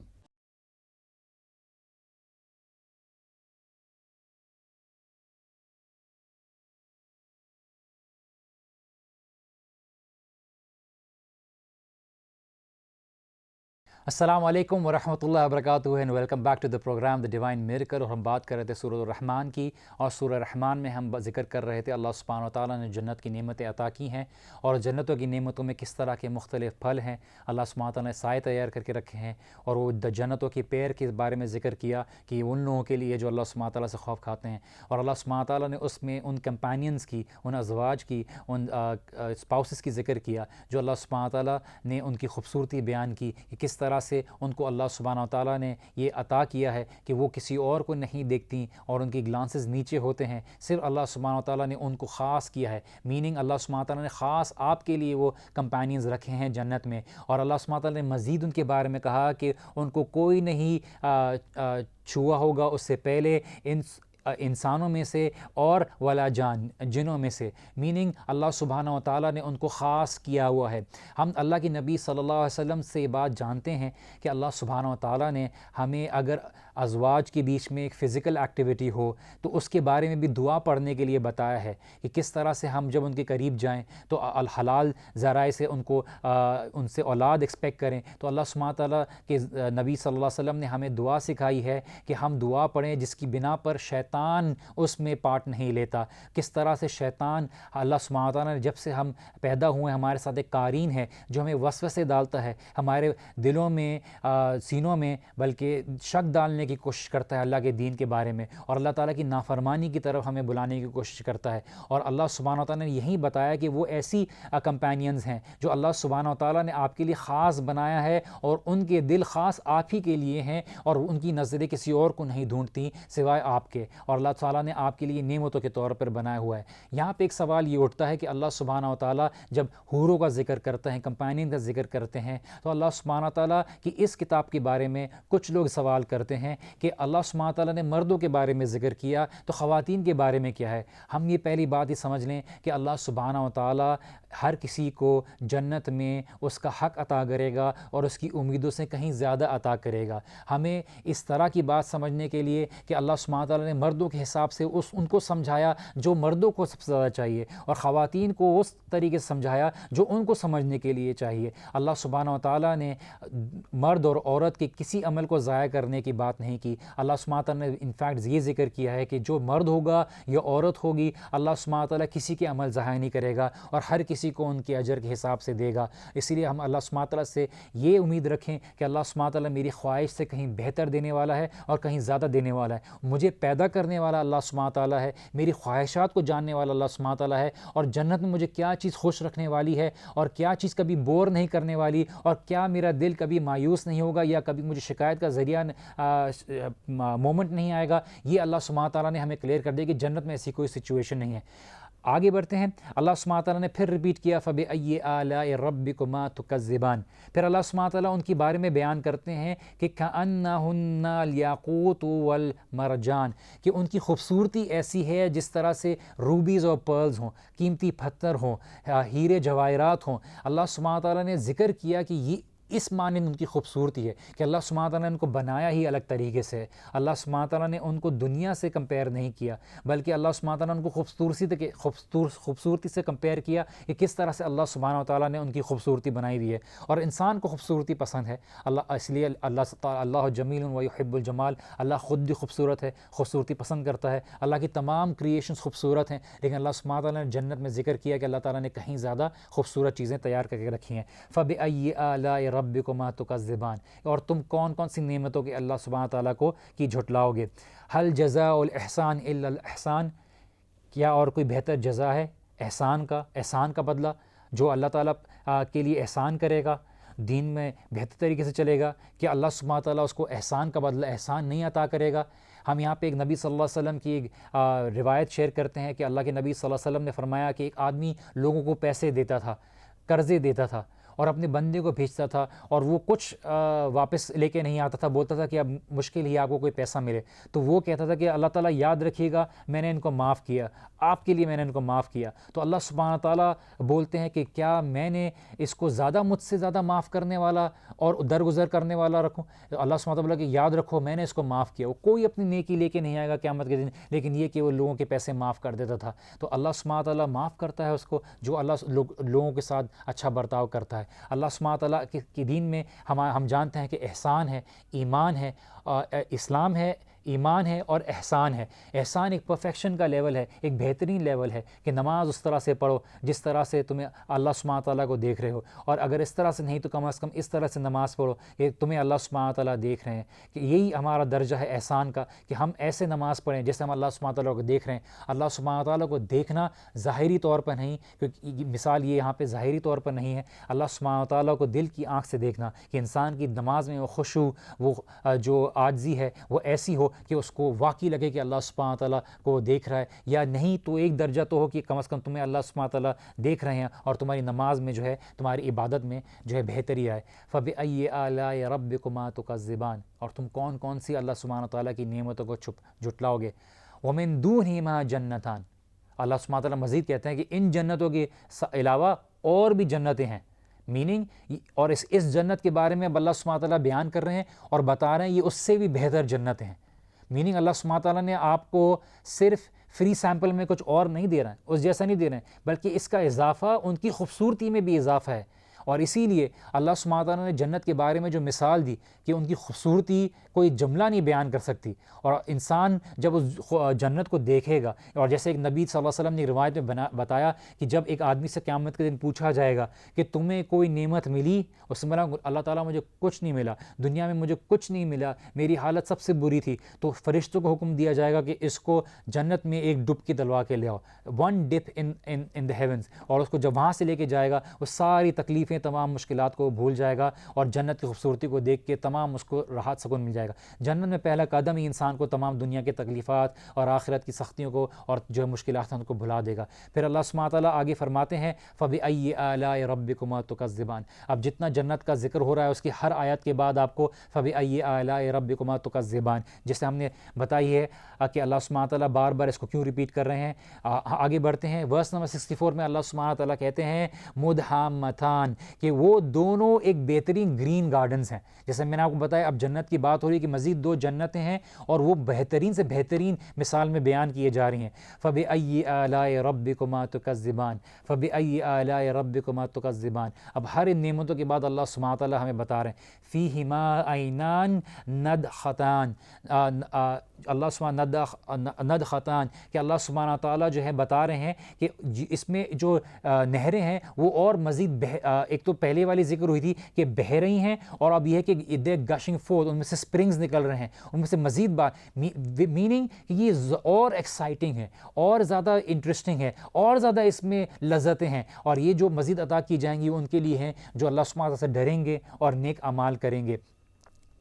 السلام علیکم ورحمۃ اللہ وبرکاتہ، and welcome back to the program the divine miracle. اور ہم بات کر رہے تھے سورۃ الرحمن کی، اور سورہ رحمان میں ہم ذکر کر رہے تھے اللہ سبحانہ وتعالیٰ نے جنت کی نعمتیں عطا کی ہیں، اور جنتوں کی نعمتوں میں کس طرح کے مختلف پھل ہیں، اللہ سبحانہ وتعالیٰ نے سائے تیار کر کے رکھے ہیں، اور وہ جنتوں کے پیر کے بارے میں ذکر کیا کہ ان لوگوں کے لیے جو اللہ سبحانہ تعالیٰ سے خوف کھاتے ہیں، اور اللہ سبحانہ تعالیٰ نے اس میں ان کمپینینز کی، ان ازواج کی، ان اسپاؤسز کی ذکر کیا جو اللہ سبحانہ تعالیٰ نے ان کی خوبصورتی بیان کی کہ کس طرح سے ان کو اللہ سبحانہ تعالیٰ نے یہ عطا کیا ہے کہ وہ کسی اور کو نہیں دیکھتی اور ان کی گلانسز نیچے ہوتے ہیں، صرف اللہ سبحانہ تعالیٰ نے ان کو خاص کیا ہے۔ میننگ اللہ سبحانہ تعالیٰ نے خاص آپ کے لیے وہ کمپینینز رکھے ہیں جنت میں، اور اللہ سبحانہ تعالیٰ نے مزید ان کے بارے میں کہا کہ ان کو کوئی نہیں چھوا ہوگا اس سے پہلے انسانوں میں سے اور ولا جان، جنوں میں سے۔ میننگ اللہ سبحانہ و تعالیٰ نے ان کو خاص کیا ہوا ہے۔ ہم اللہ کی نبی صلی اللہ علیہ وسلم سے یہ بات جانتے ہیں کہ اللہ سبحانہ و تعالیٰ نے ہمیں اگر ازواج کے بیچ میں ایک فزیکل ایکٹیویٹی ہو تو اس کے بارے میں بھی دعا پڑھنے کے لیے بتایا ہے کہ کس طرح سے ہم جب ان کے قریب جائیں تو الحلال ذرائع سے ان سے اولاد ایکسپیکٹ کریں۔ تو اللہ سبحانہ تعالیٰ کے نبی صلی اللہ علیہ وسلم نے ہمیں دعا سکھائی ہے کہ ہم دعا پڑھیں جس کی بنا پر شیطان اس میں پارٹ نہیں لیتا۔ کس طرح سے شیطان اللہ سبحانہ تعالیٰ نے جب سے ہم پیدا ہوئے ہمارے ساتھ ایک قارین ہے جو ہمیں وسوسے ڈالتا ہے، ہمارے دلوں میں سینوں میں بلکہ شک ڈالنے کی کوشش کرتا ہے اللہ کے دین کے بارے میں، اور اللہ تعالیٰ کی نافرمانی کی طرف ہمیں بلانے کی کوشش کرتا ہے۔ اور اللہ سبحانہ تعالیٰ نے یہی بتایا کہ وہ ایسی کمپینینز ہیں جو اللہ سبحانہ تعالیٰ نے آپ کے لیے خاص بنایا ہے، اور ان کے دل خاص آپ ہی کے لیے ہیں، اور ان کی نظریں کسی اور کو نہیں ڈھونڈتی سوائے آپ کے۔ اور اللہ تعالیٰ نے آپ کے لیے نعمتوں کے طور پر بنایا ہوا ہے۔ یہاں پہ ایک سوال یہ اٹھتا ہے کہ اللہ سبحانہ و تعالیٰ جب حوروں کا ذکر کرتے ہیں، کمپینین کا ذکر کرتے ہیں، تو اللہ سبحانہ و تعالیٰ کی اس کتاب کے بارے میں کچھ لوگ سوال کرتے ہیں کہ اللہ سبحانہ و تعالیٰ نے مردوں کے بارے میں ذکر کیا تو خواتین کے بارے میں کیا ہے؟ ہم یہ پہلی بات ہی سمجھ لیں کہ اللہ سبحانہ و تعالیٰ ہر کسی کو جنت میں اس کا حق عطا کرے گا اور اس کی امیدوں سے کہیں زیادہ عطا کرے گا۔ ہمیں اس طرح کی بات سمجھنے کے لیے کہ اللہ سبحانہ تعالیٰ نے مردوں کے حساب سے ان کو سمجھایا جو مردوں کو سب سے زیادہ چاہیے، اور خواتین کو اس طریقے سے سمجھایا جو ان کو سمجھنے کے لیے چاہیے۔ اللہ سبحانہ تعالیٰ نے مرد اور عورت کے کسی عمل کو ضائع کرنے کی بات نہیں کی۔ اللہ سبحانہ تعالیٰ نے انفیکٹ یہ ذکر کیا ہے کہ جو مرد ہوگا یا عورت ہوگی، اللہ سبحانہ تعالیٰ کسی کے عمل ضائع نہیں کرے گا اور ہر کسی کو ان کے اجر کے حساب سے دے گا۔ اسی لیے ہم اللہ سبحانہ تعالیٰ سے یہ امید رکھیں کہ اللہ سبحانہ تعالیٰ میری خواہش سے کہیں بہتر دینے والا ہے اور کہیں زیادہ دینے والا ہے۔ مجھے پیدا کرنے والا اللہ سبحانہ تعالیٰ ہے، میری خواہشات کو جاننے والا اللہ سبحانہ تعالیٰ ہے، اور جنت میں مجھے کیا چیز خوش رکھنے والی ہے اور کیا چیز کبھی بور نہیں کرنے والی، اور کیا میرا دل کبھی مایوس نہیں ہوگا یا کبھی مجھے شکایت کا ذریعہ مومنٹ نہیں آئے گا، یہ اللہ سبحانہ تعالیٰ نے ہمیں کلیئر کر دیا کہ جنت میں ایسی کوئی سچویشن نہیں ہے۔ آگے بڑھتے ہیں، اللہ سبحانہ تعالیٰ نے پھر ریپیٹ کیا فَبِأَيِّ آلَاءِ رَبِّكُمَا تُكَذِّبَانِ۔ پھر اللہ سبحانہ تعالیٰ ان کے بارے میں بیان کرتے ہیں کہ كَأَنَّهُنَّ الْيَاقُوتُ وَالْمَرْجَانُ، کہ ان کی خوبصورتی ایسی ہے جس طرح سے روبیز اور پرلز ہوں، قیمتی پتھر ہوں، ہیرے جواہرات ہوں۔ اللہ سبحانہ تعالیٰ نے ذکر کیا کہ یہ اس معنی ان کی خوبصورتی ہے کہ اللہ سبحانہ تعالیٰ نے ان کو بنایا ہی الگ طریقے سے۔ اللہ سبحانہ تعالیٰ نے ان کو دنیا سے کمپیئر نہیں کیا، بلکہ اللہ سبحانہ تعالیٰ نے ان کو خوبصورتی سے کمپیئر کیا کہ کس طرح سے اللہ سبحانہ تعالیٰ نے ان کی خوبصورتی بنائی ہوئی ہے۔ اور انسان کو خوبصورتی پسند ہے، اس لیے اللہ جمیل و یحب الجمال، اللہ خود بھی خوبصورت ہے، خوبصورتی پسند کرتا ہے۔ اللہ کی تمام کریشنز خوبصورت ہیں، لیکن اللہ سبحانہ تعالیٰ نے جنت میں ذکر کیا کہ اللہ تعالیٰ نے کہیں زیادہ خوبصورت چیزیں تیار کر کے رکھی ہیں۔ فَبِأَيِّ آلَاءِ رَبِّكُمَا تُكَذِّبَانِ، اور تم کون کون سی نعمتوں کے اللہ سبحانہ تعالیٰ کو کی جھٹلاؤ گے۔ هَلْ جَزَاءُ الْإِحْسَانِ إِلَّا الْإِحْسَانُ، کیا اور کوئی بہتر جزا ہے احسان کا بدلہ؟ جو اللہ تعالیٰ کے لیے احسان کرے گا، دین میں بہتر طریقے سے چلے گا، کہ اللہ سبحانہ تعالیٰ اس کو احسان کا بدلہ احسان نہیں عطا کرے گا؟ ہم یہاں پہ ایک نبی صلی اللہ علیہ وسلم کی ایک روایت شیئر کرتے ہیں کہ اللہ کے نبی صلی اللہ علیہ وسلم نے فرمایا کہ ایک آدمی لوگوں کو پیسے دیتا تھا، قرضے دیتا تھا، اور اپنے بندے کو بھیجتا تھا، اور وہ کچھ واپس لے کے نہیں آتا تھا، بولتا تھا کہ اب مشکل ہی آپ کو کوئی پیسہ ملے، تو وہ کہتا تھا کہ اللہ تعالیٰ یاد رکھیے گا میں نے ان کو معاف کیا، آپ کے لیے میں نے ان کو معاف کیا۔ تو اللہ سبحانہ تعالیٰ بولتے ہیں کہ کیا میں نے اس کو زیادہ مجھ سے زیادہ معاف کرنے والا اور درگزر کرنے والا رکھوں؟ تو اللہ سبحانہ تعالیٰ کہ یاد رکھو میں نے اس کو معاف کیا۔ وہ کوئی اپنی نیکی لے کے نہیں آئے گا قیامت کے دن، لیکن یہ کہ وہ لوگوں کے پیسے معاف کر دیتا تھا۔ تو اللہ سبحانہ تعالیٰ معاف کرتا ہے اس کو جو اللہ لوگوں کے ساتھ اچھا برتاؤ کرتا ہے۔ اللہ سبحانہ تعالیٰ کے دین میں ہم جانتے ہیں کہ احسان ہے، ایمان ہے، اسلام ہے، ایمان ہے اور احسان ہے۔ احسان ایک پرفیکشن کا لیول ہے، ایک بہترین لیول ہے کہ نماز اس طرح سے پڑھو جس طرح سے تمہیں اللہ سبحانہ تعالیٰ کو دیکھ رہے ہو، اور اگر اس طرح سے نہیں تو کم از کم اس طرح سے نماز پڑھو کہ تمہیں اللہ سبحانہ تعالیٰ دیکھ رہے ہیں۔ کہ یہی ہمارا درجہ ہے احسان کا، کہ ہم ایسے نماز پڑھیں جیسے ہم اللہ سبحانہ تعالیٰ کو دیکھ رہے ہیں۔ اللہ سبحانہ تعالیٰ کو دیکھنا ظاہری طور پر نہیں، کیونکہ مثال یہ یہاں پہ ظاہری طور پر نہیں ہے، اللہ سبحانہ تعالیٰ کو دل کی آنکھ سے دیکھنا، کہ انسان کی نماز میں وہ خشوع، وہ جو عاجزی ہے وہ ایسی ہو کہ اس کو واقعی لگے کہ اللہ سبحانہ تعالیٰ کو دیکھ رہا ہے، یا نہیں تو ایک درجہ تو ہو کہ کم از کم تمہیں اللہ سبحانہ تعالیٰ دیکھ رہے ہیں اور تمہاری نماز میں جو ہے، تمہاری عبادت میں جو ہے بہتری آئے۔ فَبِأَيِّ آلَاءِ رَبِّكُمَا تُكَذِّبَانِ، اور تم کون کون سی اللہ سبحانہ تعالیٰ کی نعمتوں کو جھٹلاؤ گے۔ وَمِن دُونِهِمَا جَنَّتَانِ، اللہ سبحانہ تعالیٰ مزید کہتے ہیں کہ ان جنتوں کے علاوہ اور بھی جنتیں ہیں، میننگ اور اس جنت کے بارے میں اب اللہ سبحانہ تعالیٰ بیان کر رہے ہیں اور بتا رہے ہیں یہ اس سے بھی بہتر جنتیں ہیں۔ میننگ اللہ سبحانہ تعالیٰ نے آپ کو صرف فری سیمپل میں کچھ اور نہیں دے رہا ہے، اس جیسا نہیں دے رہے ہیں، بلکہ اس کا اضافہ ان کی خوبصورتی میں بھی اضافہ ہے۔ اور اسی لیے اللہ سبحانہ تعالیٰ نے جنت کے بارے میں جو مثال دی کہ ان کی خوبصورتی کوئی جملہ نہیں بیان کر سکتی، اور انسان جب اس جنت کو دیکھے گا، اور جیسے ایک نبی صلی اللہ علیہ وسلم نے روایت میں بتایا کہ جب ایک آدمی سے قیامت کے دن پوچھا جائے گا کہ تمہیں کوئی نعمت ملی، اس نے بولا اللہ تعالیٰ مجھے کچھ نہیں ملا، دنیا میں مجھے کچھ نہیں ملا، میری حالت سب سے بری تھی، تو فرشتوں کو حکم دیا جائے گا کہ اس کو جنت میں ایک ڈبکی دلوا کے لے آؤ، ون ڈپ ان دا ہیونس، اور اس کو جب وہاں سے لے کے جائے گا وہ ساری تکلیف تکلیفیں تمام مشکلات کو بھول جائے گا اور جنت کی خوبصورتی کو دیکھ کے تمام اس کو راحت سکون مل جائے گا۔ جنت میں پہلا قدم ہی انسان کو تمام دنیا کے تکلیفات اور آخرت کی سختیوں کو اور جو مشکلات ہیں ان کو بھلا دے گا۔ پھر اللہ سبحانہ تعالیٰ آگے فرماتے ہیں فَبِأَيِّ آلَاءِ رَبِّكُمَا تُكَذِّبَانِ۔ اب جتنا جنت کا ذکر ہو رہا ہے اس کی ہر آیت کے بعد آپ کو فَبِأَيِّ آلَاءِ رَبِّكُمَا تُكَذِّبَانِ جیسے ہم نے بتائی ہے کہ اللہ سبحانہ تعالیٰ بار بار اس کو کیوں ریپیٹ کر رہے ہیں۔ آگے بڑھتے ہیں ورس نمبر 64 میں اللہ سبحانہ تعالیٰ کہتے ہیں مدحامتان کہ وہ دونوں ایک بہترین گرین گارڈنز ہیں۔ جیسے میں نے آپ کو بتایا اب جنت کی بات ہو رہی ہے کہ مزید 2 جنتیں ہیں اور وہ بہترین سے بہترین مثال میں بیان کیے جا رہی ہیں۔ فَبِأَيِّ آلَاءِ رَبِّكُمَا تُكَذِّبَانِ فَبِأَيِّ آلَاءِ رَبِّكُمَا تُكَذِّبَانِ۔ اب ہر ان نعمتوں کے بعد اللہ سبحانہ تعالیٰ ہمیں بتا رہے ہیں فِيهِمَا عَيْنَانِ نَضْخَتَانِ اللہ سبحانہ ندختان کہ اللہ سبحانہ تعالیٰ جو ہے بتا رہے ہیں کہ اس میں جو نہریں ہیں وہ اور مزید ایک تو پہلے والی ذکر ہوئی تھی کہ بہہ رہی ہیں اور اب یہ ہے کہ دے گشنگ فورتھ ان میں سے سپرنگز نکل رہے ہیں ان میں سے مزید بات میننگ کہ یہ اور ایکسائٹنگ ہے اور زیادہ انٹرسٹنگ ہے اور زیادہ اس میں لذتیں ہیں اور یہ جو مزید عطا کی جائیں گی ان کے لیے ہیں جو اللہ سبحانہ تعالیٰ سے ڈریں گے اور نیک اعمال کریں گے۔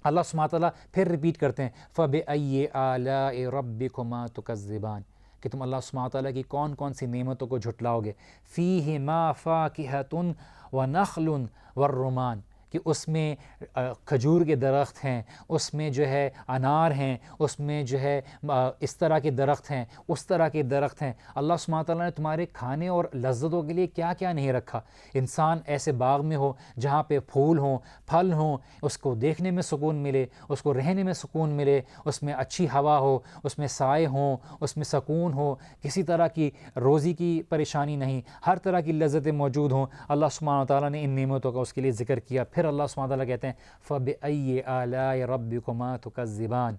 اللہ سبحانہ تعالیٰ پھر ریپیٹ کرتے ہیں فَبِأَيِّ آلَاءِ رَبِّكُمَا تُكَذِّبَانِ کہ تم اللہ سبحانہ تعالیٰ کی کون کون سی نعمتوں کو جھٹلاؤ گے۔ فِيهِمَا فَاكِهَةٌ وَنَخْلٌ وَالرُّمَانُ کہ اس میں کھجور کے درخت ہیں، اس میں جو ہے انار ہیں، اس میں جو ہے اس طرح کے درخت ہیں، اس طرح کے درخت ہیں۔ اللہ سبحانہ تعالیٰ نے تمہارے کھانے اور لذتوں کے لیے کیا کیا نہیں رکھا۔ انسان ایسے باغ میں ہو جہاں پہ پھول ہوں، پھل ہوں، اس کو دیکھنے میں سکون ملے، اس کو رہنے میں سکون ملے، اس میں اچھی ہوا ہو، اس میں سائے ہوں، اس میں سکون ہو، کسی طرح کی روزی کی پریشانی نہیں، ہر طرح کی لذتیں موجود ہوں۔ اللہ سبحانہ تعالیٰ نے ان نعمتوں کا اس کے لیے ذکر کیا۔ پھر اللہ سبحانہ تعالیٰ کہتے ہیں فَبِأَيِّ آلَاءِ رَبِّكُمَا تُكَذِّبَانِ۔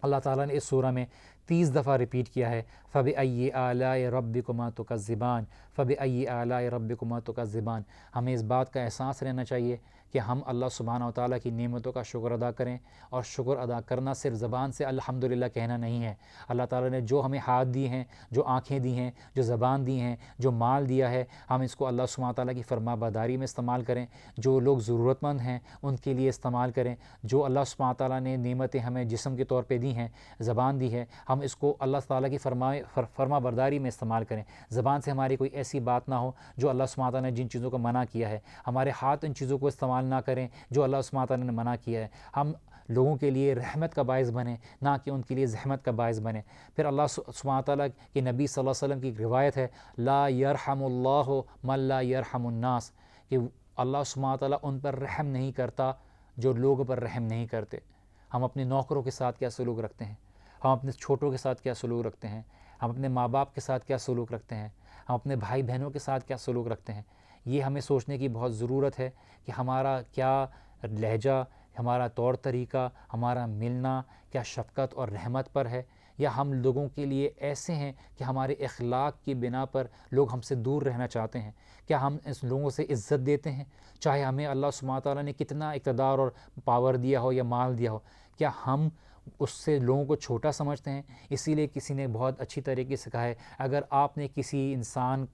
اللہ تعالیٰ نے اس سورہ میں 30 دفعہ ریپیٹ کیا ہے فَبِأَيِّ آلَاءِ رَبِّكُمَا تُكَذِّبَانِ فَبِأَيِّ آلَاءِ رَبِّكُمَا تُكَذِّبَانِ۔ ہمیں اس بات کا احساس رہنا چاہیے کہ ہم اللہ سبحانہ و تعالیٰ کی نعمتوں کا شکر ادا کریں اور شکر ادا کرنا صرف زبان سے الحمدللہ کہنا نہیں ہے۔ اللہ تعالیٰ نے جو ہمیں ہاتھ دی ہیں، جو آنکھیں دی ہیں، جو زبان دی ہیں، جو مال دیا ہے، ہم اس کو اللہ سبحانہ تعالیٰ کی فرما برداری میں استعمال کریں۔ جو لوگ ضرورت مند ہیں ان کے لیے استعمال کریں۔ جو اللہ سبحانہ تعالیٰ نے نعمتیں ہمیں جسم کے طور پہ دی ہیں، زبان دی ہے، ہم اس کو اللہ تعالیٰ کی فرما برداری میں استعمال کریں۔ زبان سے ہماری کوئی ایسی بات نہ ہو جو اللہ سبحانہ تعالیٰ نے جن چیزوں کو منع کیا ہے، ہمارے ہاتھ ان چیزوں کو استعمال نہ کریں جو اللہ سبحانہ تعالیٰ نے منع کیا ہے۔ ہم لوگوں کے لیے رحمت کا باعث بنیں نہ کہ ان کے لیے زحمت کا باعث بنیں۔ پھر اللہ سبحانہ تعالیٰ کے نبی صلی اللہ علیہ وسلم کی روایت ہے لا یرحم اللہ من لا یرحم الناس کہ اللہ سبحانہ تعالیٰ ان پر رحم نہیں کرتا جو لوگوں پر رحم نہیں کرتے۔ ہم اپنے نوکروں کے ساتھ کیا سلوک رکھتے ہیں، ہم اپنے چھوٹوں کے ساتھ کیا سلوک رکھتے ہیں، ہم اپنے ماں باپ کے ساتھ کیا سلوک رکھتے ہیں، ہم اپنے بھائی بہنوں کے ساتھ کیا سلوک رکھتے ہیں۔ یہ ہمیں سوچنے کی بہت ضرورت ہے کہ ہمارا کیا لہجہ، ہمارا طور طریقہ، ہمارا ملنا کیا شفقت اور رحمت پر ہے، یا ہم لوگوں کے لیے ایسے ہیں کہ ہمارے اخلاق کی بنا پر لوگ ہم سے دور رہنا چاہتے ہیں۔ کیا ہم اس لوگوں سے عزت دیتے ہیں چاہے ہمیں اللہ سبحانہ تعالیٰ نے کتنا اقتدار اور پاور دیا ہو یا مال دیا ہو؟ کیا ہم اس سے لوگوں کو چھوٹا سمجھتے ہیں؟ اسی لیے کسی نے بہت اچھی طریقے سے کہا ہے اگر آپ نے کسی انسان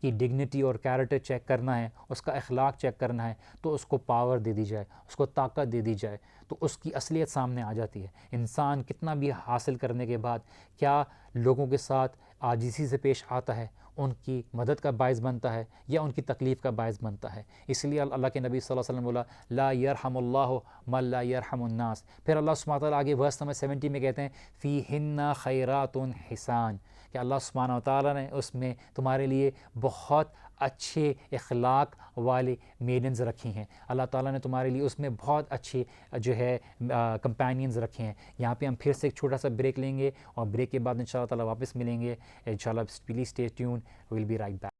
کی ڈگنیٹی اور کیریکٹر چیک کرنا ہے، اس کا اخلاق چیک کرنا ہے، تو اس کو پاور دے دی جائے، اس کو طاقت دے دی جائے، تو اس کی اصلیت سامنے آ جاتی ہے۔ انسان کتنا بھی حاصل کرنے کے بعد کیا لوگوں کے ساتھ عاجزی سے پیش آتا ہے، ان کی مدد کا باعث بنتا ہے یا ان کی تکلیف کا باعث بنتا ہے؟ اس لیے اللہ کے نبی صلی اللہ علیہ وسلم بولا لا یرحم اللہ من لا یرحم الناس۔ پھر اللہ سبحانہ تعالیٰ آگے ورس نمبر 70 میں کہتے ہیں فیہن خیرات حسان کہ اللہ سبحانہ تعالیٰ نے اس میں تمہارے لیے بہت اچھے اخلاق والے میڈنز رکھی ہیں۔ اللہ تعالیٰ نے تمہارے لیے اس میں بہت اچھے جو ہے کمپینینز رکھے ہیں۔ یہاں پہ ہم پھر سے ایک چھوٹا سا بریک لیں گے اور بریک کے بعد انشاءاللہ تعالیٰ واپس ملیں گے انشاءاللہ۔ Please stay tuned, we'll be right back.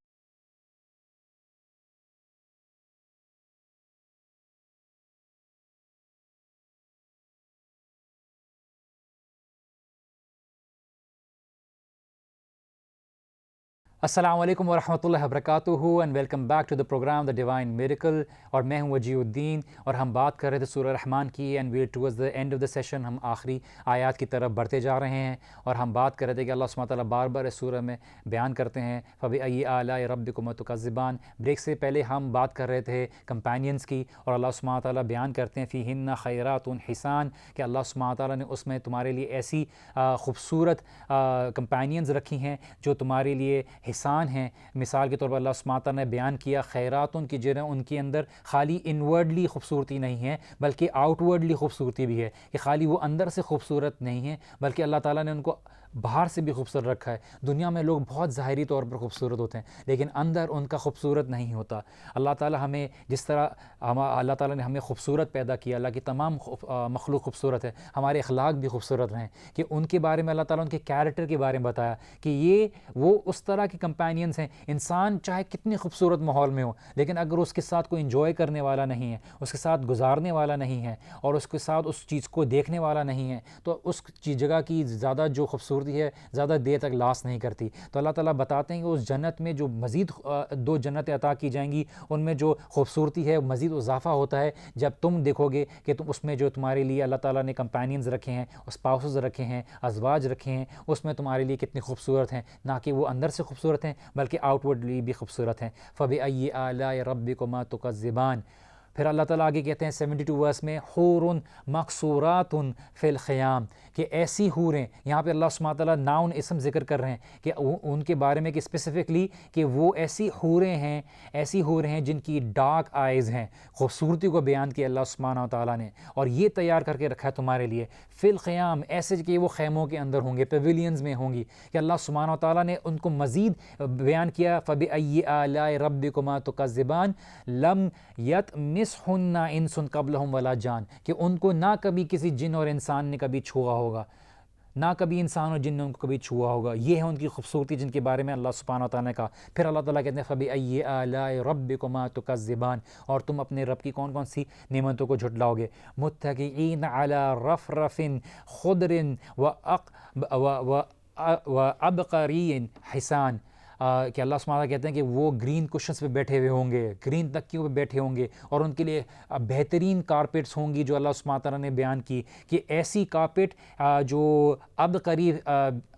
السلام علیکم ورحمۃ اللہ وبرکاتہ and welcome back to the program the divine miracle. اور میں ہوں وجیہ الدین اور ہم بات کر رہے تھے سورہ رحمان کی and we towards the end of the session. ہم آخری آیات کی طرف بڑھتے جا رہے ہیں اور ہم بات کر رہے تھے کہ اللہ سبحانہ تعالیٰ بار بار اس سورہ میں بیان کرتے ہیں فَبِأَيِّ آلَاءِ رَبِّكُمَا تُكَذِّبَانِ. بریک سے پہلے ہم بات کر رہے تھے کمپینینس کی اور اللہ سبحانہ تعالیٰ بیان کرتے ہیں فِيهِنَّ خَيْرَاتٌ حِسَان کہ اللہ سبحانہ تعالیٰ نے اس میں تمہارے لیے ایسی خوبصورت کمپینینز رکھی ہیں جو تمہارے لیے حسان ہیں. مثال کے طور پر اللہ سبحانہ تعالیٰ نے بیان کیا خیراتن کی جنہیں ان کے اندر خالی انورڈلی خوبصورتی نہیں ہے بلکہ آؤٹ ورڈلی خوبصورتی بھی ہے کہ خالی وہ اندر سے خوبصورت نہیں ہے بلکہ اللہ تعالیٰ نے ان کو باہر سے بھی خوبصورت رکھا ہے. دنیا میں لوگ بہت ظاہری طور پر خوبصورت ہوتے ہیں لیکن اندر ان کا خوبصورت نہیں ہوتا. اللہ تعالیٰ ہمیں جس طرح اللہ تعالیٰ نے ہمیں خوبصورت پیدا کیا, اللہ کی تمام مخلوق خوبصورت ہے, ہمارے اخلاق بھی خوبصورت رہیں کہ ان کے بارے میں اللہ تعالیٰ ان کے کیریکٹر کے بارے میں بتایا کہ یہ وہ اس طرح کے کمپینینز ہیں. انسان چاہے کتنی خوبصورت ماحول میں ہو لیکن اگر اس کے ساتھ کوئی انجوائے کرنے والا نہیں ہے, اس کے ساتھ گزارنے والا نہیں ہے اور اس کے ساتھ اس چیز کو دیکھنے والا نہیں ہے تو اس جگہ کی زیادہ جو خوبصورتی ہے زیادہ دیر تک لاس نہیں کرتی. تو اللہ تعالیٰ بتاتے ہیں کہ اس جنت میں جو مزید 2 جنتیں عطا کی جائیں گی ان میں جو خوبصورتی ہے مزید اضافہ ہوتا ہے جب تم دیکھو گے کہ تم اس میں جو تمہارے لیے اللہ تعالیٰ نے کمپینینز رکھے ہیں, اسپاؤسز رکھے ہیں, ازواج رکھے ہیں, اس میں تمہارے لیے کتنی خوبصورت ہیں. نہ کہ وہ اندر سے خوبصورت ہیں بلکہ آؤٹ ورڈلی بھی خوبصورت ہیں. فَبِأَيِّ آلَاءِ رَبِّكُمَا تُكَذِّبَانِ. پھر اللہ تعالیٰ آگے کہتے ہیں 72 ورس میں حور مقصورات فی الخیام کہ ایسی حوریں, یہاں پہ اللہ سبحانہ تعالیٰ ناؤن اسم ذکر کر رہے ہیں کہ ان کے بارے میں کہ اسپیسیفکلی کہ وہ ایسی حوریں ہیں جن کی ڈارک آئیز ہیں. خوبصورتی کو بیان کیا اللہ سبحانہ تعالیٰ نے اور یہ تیار کر کے رکھا ہے تمہارے لیے فی الخیام, ایسے کہ وہ خیموں کے اندر ہوں گے, پیویلینز میں ہوں گی. کہ اللہ سبحانہ تعالیٰ نے ان کو مزید بیان کیا فَبِأَيِّ آلَاءِ رَبِّكُمَا تُكَذِّبَانِ لَمْ يَطْمِثْهُنَّ إِنسٌ قَبْلَهُمْ وَلَا جَانٌ کہ ان کو نہ کبھی کسی جن اور انسان نے کبھی چھوا ہوگا, نہ کبھی انسان اور جن نے ان کو کبھی چھوا ہوگا. یہ ہے ان کی خوبصورتی جن کے بارے میں اللہ سبحانہ تعالیٰ نے کہا. پھر اللہ تعالیٰ کہتے ہیں فَبِأَيِّ آلَاءِ رَبِّكُمَا تُكَذِّبَانِ اور تم اپنے رب کی کون کون سی نعمتوں کو جھٹلاؤ گے. مُتَّكِئِينَ عَلَى رَفْرَفٍ خُضْرٍ وَعَبْقَرِيٍّ حِسَانٍ کہ اللہ سبحانہ کہتے ہیں کہ وہ گرین کشنز پہ بیٹھے ہوئے ہوں گے, گرین تکیوں پہ بیٹھے ہوں گے اور ان کے لیے بہترین کارپیٹس ہوں گی جو اللہ سبحانہ تعالیٰ نے بیان کی کہ ایسی کارپیٹ جو عبقری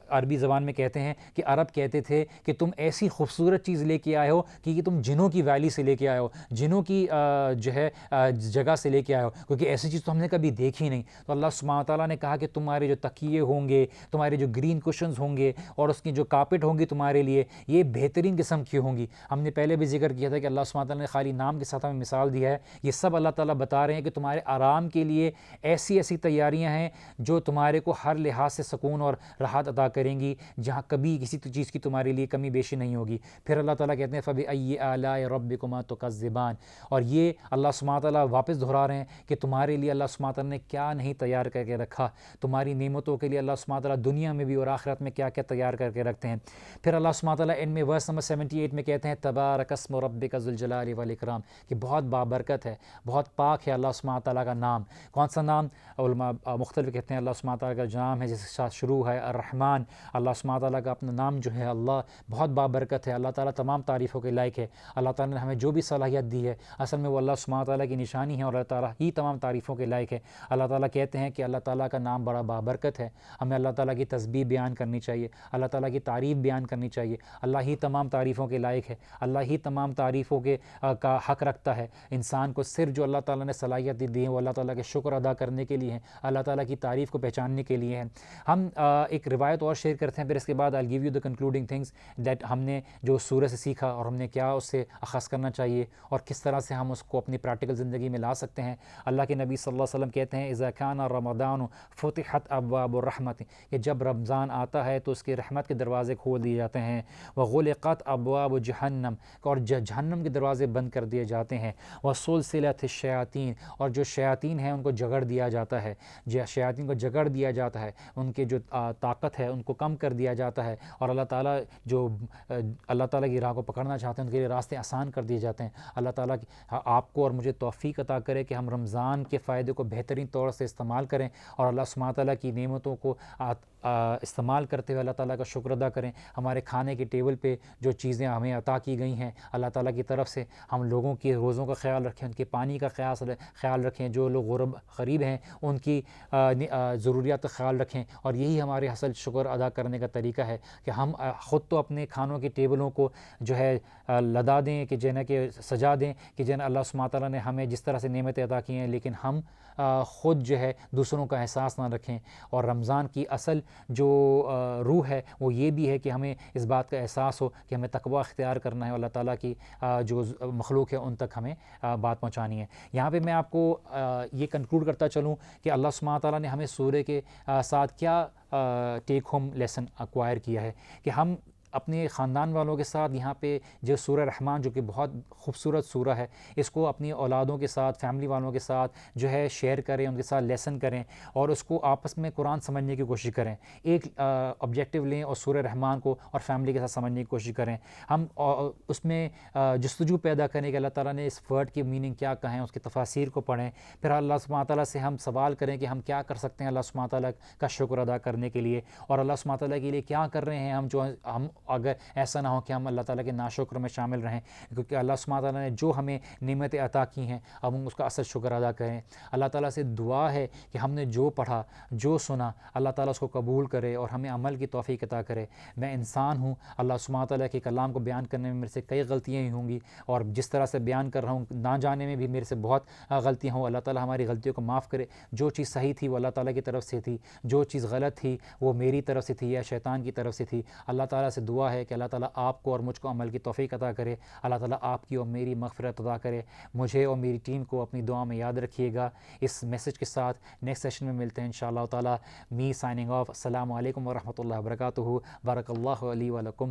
عربی زبان میں کہتے ہیں کہ عرب کہتے تھے کہ تم ایسی خوبصورت چیز لے کے آئے ہو کہ یہ تم جنوں کی ویلی سے لے کے آئے ہو, جنوں کی جو ہے جگہ سے لے کے آئے ہو, کیونکہ ایسی چیز تو ہم نے کبھی دیکھی نہیں. تو اللہ سبحانہ تعالیٰ نے کہا کہ تمہارے جو تکیے ہوں گے, تمہارے جو گرین کشنز ہوں گے اور اس کی جو کارپیٹ ہوں گی تمہارے لیے یہ بہترین قسم کی ہوں گی. ہم نے پہلے بھی ذکر کیا تھا کہ اللہ سبحانہ تعالیٰ نے خالی نام کے ساتھ ہمیں مثال دیا ہے. یہ سب اللہ تعالیٰ بتا رہے ہیں کہ تمہارے آرام کے لیے ایسی تیاریاں ہیں جو تمہارے کو ہر لحاظ سے سکون اور راحت عطا کریں گی, جہاں کبھی کسی چیز کی تمہارے لیے کمی بیشی نہیں ہوگی. پھر اللہ تعالیٰ کہتے ہیں فَبِأَيِّ آلَاءِ رَبِّكُمَا تُكَذِّبَانِ اور یہ اللہ سبحانہ تعالیٰ واپس دہرا رہے ہیں کہ تمہارے لیے اللہ سبحانہ تعالیٰ نے کیا نہیں تیار کر کے رکھا. تمہاری نعمتوں کے لیے اللہ سبحانہ تعالیٰ دنیا میں بھی اور آخرت میں کیا کیا تیار کر کے رکھتے ہیں. پھر اللہ سبحانہ تعالیٰ ان میں ورس نمبر 78 میں کہتے ہیں تبارک اسم ربک ذو الجلال والاکرام کہ بہت بابرکت ہے, بہت پاک ہے اللہ سبحانہ تعالیٰ کا نام. کون سا نام؟ علماء مختلف کہتے ہیں اللہ سبحانہ تعالیٰ کا جو نام ہے جس کے ساتھ شروع ہے الرحمن. اللہ سبحانہ تعالیٰ کا اپنا نام جو ہے اللہ بہت بابرکت ہے. اللہ تعالیٰ تمام تعریفوں کے لائق ہے. اللہ تعالیٰ نے ہمیں جو بھی صلاحیت دی ہے اصل میں وہ اللہ سبحانہ تعالیٰ کی نشانی ہے اور اللہ تعالیٰ ہی تمام تعریفوں کے لائق ہے. اللہ تعالیٰ کہتے ہیں کہ اللہ تعالیٰ کا نام بڑا بابرکت ہے, ہمیں اللہ تعالیٰ کی تسبیح بیان کرنی چاہیے, اللہ تعالیٰ کی تعریف بیان کرنی چاہیے. اللہ ہی تمام تعریفوں کے لائق ہے, اللہ ہی تمام تعریفوں کا حق رکھتا ہے. انسان کو صرف جو اللہ تعالیٰ نے صلاحیت دی ہے وہ اللہ تعالیٰ کے شکر ادا کرنے کے لیے ہیں, اللہ تعالیٰ کی تعریف کو پہچاننے کے لیے ہیں. ہم ایک روایت اور شیئر کرتے ہیں, پھر اس کے بعد I'll give you the concluding things that ہم نے جو سورہ سے سیکھا اور ہم نے کیا اس سے اخذ کرنا چاہیے اور کس طرح سے ہم اس کو اپنی پریکٹیکل زندگی میں لا سکتے ہیں. اللہ کے نبی صلی اللہ علیہ وسلم کہتے ہیں اذا کان رمضان فتحت ابواب الرحمت کہ جب رمضان آتا ہے تو اس کے رحمت کے دروازے کھول دیے جاتے ہیں. وغلقت ابواب جہنم اور جہنم کے دروازے بند کر دیے جاتے ہیں. وسلسلت الشیاطین اور جو شیاطین ہیں ان کو جگڑ دیا جاتا ہے, شیاطین کو جگڑ دیا جاتا ہے, ان کے جو طاقت ہے ان کو کم کر دیا جاتا ہے اور اللہ تعالیٰ جو اللہ تعالیٰ کی راہ کو پکڑنا چاہتے ہیں ان کے لیے راستے آسان کر دیے جاتے ہیں. اللہ تعالیٰ آپ کو اور مجھے توفیق عطا کرے کہ ہم رمضان کے فائدے کو بہترین طور سے استعمال کریں اور اللہ سبحانہ تعالیٰ کی نعمتوں کو استعمال کرتے ہوئے اللہ تعالیٰ کا شکر ادا کریں. ہمارے کھانے کے ٹیبل پہ جو چیزیں ہمیں عطا کی گئی ہیں اللہ تعالیٰ کی طرف سے، ہم لوگوں کی روزوں کا خیال رکھیں، ان کے پانی کا خیال رکھیں. جو لوگ غریب ہیں ان کی ضروریات کا خیال رکھیں. اور یہی ہمارے اصل شکر ادا کرنے کا طریقہ ہے کہ ہم خود تو اپنے کھانوں کے ٹیبلوں کو جو ہے لدا دیں، کہ جو ہے کہ سجا دیں، کہ جو ہے اللہ سبحانہ تعالیٰ نے ہمیں جس طرح سے نعمتیں عطا کی ہیں، لیکن ہم خود جو ہے دوسروں کا احساس نہ رکھیں. اور رمضان کی اصل جو روح ہے وہ یہ بھی ہے کہ ہمیں اس بات کا احساس ہو کہ ہمیں تقوی اختیار کرنا ہے، اور اللہ تعالیٰ کی جو مخلوق ہے ان تک ہمیں بات پہنچانی ہے. یہاں پہ میں آپ کو یہ کنکلوڈ کرتا چلوں کہ اللہ سبحانہ تعالیٰ نے ہمیں سورہ کے ساتھ کیا ٹیک ہوم لیسن ایکوائر کیا ہے، کہ ہم اپنے خاندان والوں کے ساتھ یہاں پہ جو سورہ رحمان جو کہ بہت خوبصورت سورہ ہے، اس کو اپنی اولادوں کے ساتھ، فیملی والوں کے ساتھ جو ہے شیئر کریں، ان کے ساتھ لیسن کریں، اور اس کو آپس میں قرآن سمجھنے کی کوشش کریں. ایک آبجیکٹیو لیں اور سورہ رحمان کو اور فیملی کے ساتھ سمجھنے کی کوشش کریں. ہم اس میں جستجو پیدا کریں کہ اللہ تعالیٰ نے اس ورڈ کی میننگ کیا کہیں، اس کی تفاسیر کو پڑھیں. پھر اللہ سبحانہ تعالیٰ سے ہم سوال کریں کہ ہم کیا کر سکتے ہیں اللہ سبحانہ تعالیٰ کا شکر ادا کرنے کے لیے، اور اللہ سبحانہ تعالیٰ کے لیے کیا کر رہے ہیں ہم اگر ایسا نہ ہو کہ ہم اللہ تعالیٰ کے ناشکر میں شامل رہیں. کیونکہ اللہ سبحانہ تعالیٰ نے جو ہمیں نعمتیں عطا کی ہیں اب ہم اس کا اصل شکر ادا کریں. اللہ تعالیٰ سے دعا ہے کہ ہم نے جو پڑھا، جو سنا، اللہ تعالیٰ اس کو قبول کرے اور ہمیں عمل کی توفیق عطا کرے. میں انسان ہوں، اللہ سبحانہ تعالیٰ کے کلام کو بیان کرنے میں میرے سے کئی غلطیاں ہی ہوں گی، اور جس طرح سے بیان کر رہا ہوں نہ جانے میں بھی میرے سے بہت غلطیاں ہوں. اللہ تعالیٰ ہماری غلطیوں کو معاف کرے. جو چیز صحیح تھی وہ اللہ تعالیٰ کی طرف سے تھی، جو چیز غلط تھی وہ میری طرف سے تھی یا شیطان کی طرف سے تھی. اللہ تعالیٰ سے دعا ہے کہ اللہ تعالیٰ آپ کو اور مجھ کو عمل کی توفیق عطا کرے. اللہ تعالیٰ آپ کی اور میری مغفرت عطا کرے. مجھے اور میری ٹیم کو اپنی دعا میں یاد رکھیے گا. اس میسج کے ساتھ نیکسٹ سیشن میں ملتے ہیں انشاءاللہ تعالیٰ. می سائننگ آف. السلام علیکم ورحمۃ اللہ وبرکاتہ. بارک اللہ علی ولکم.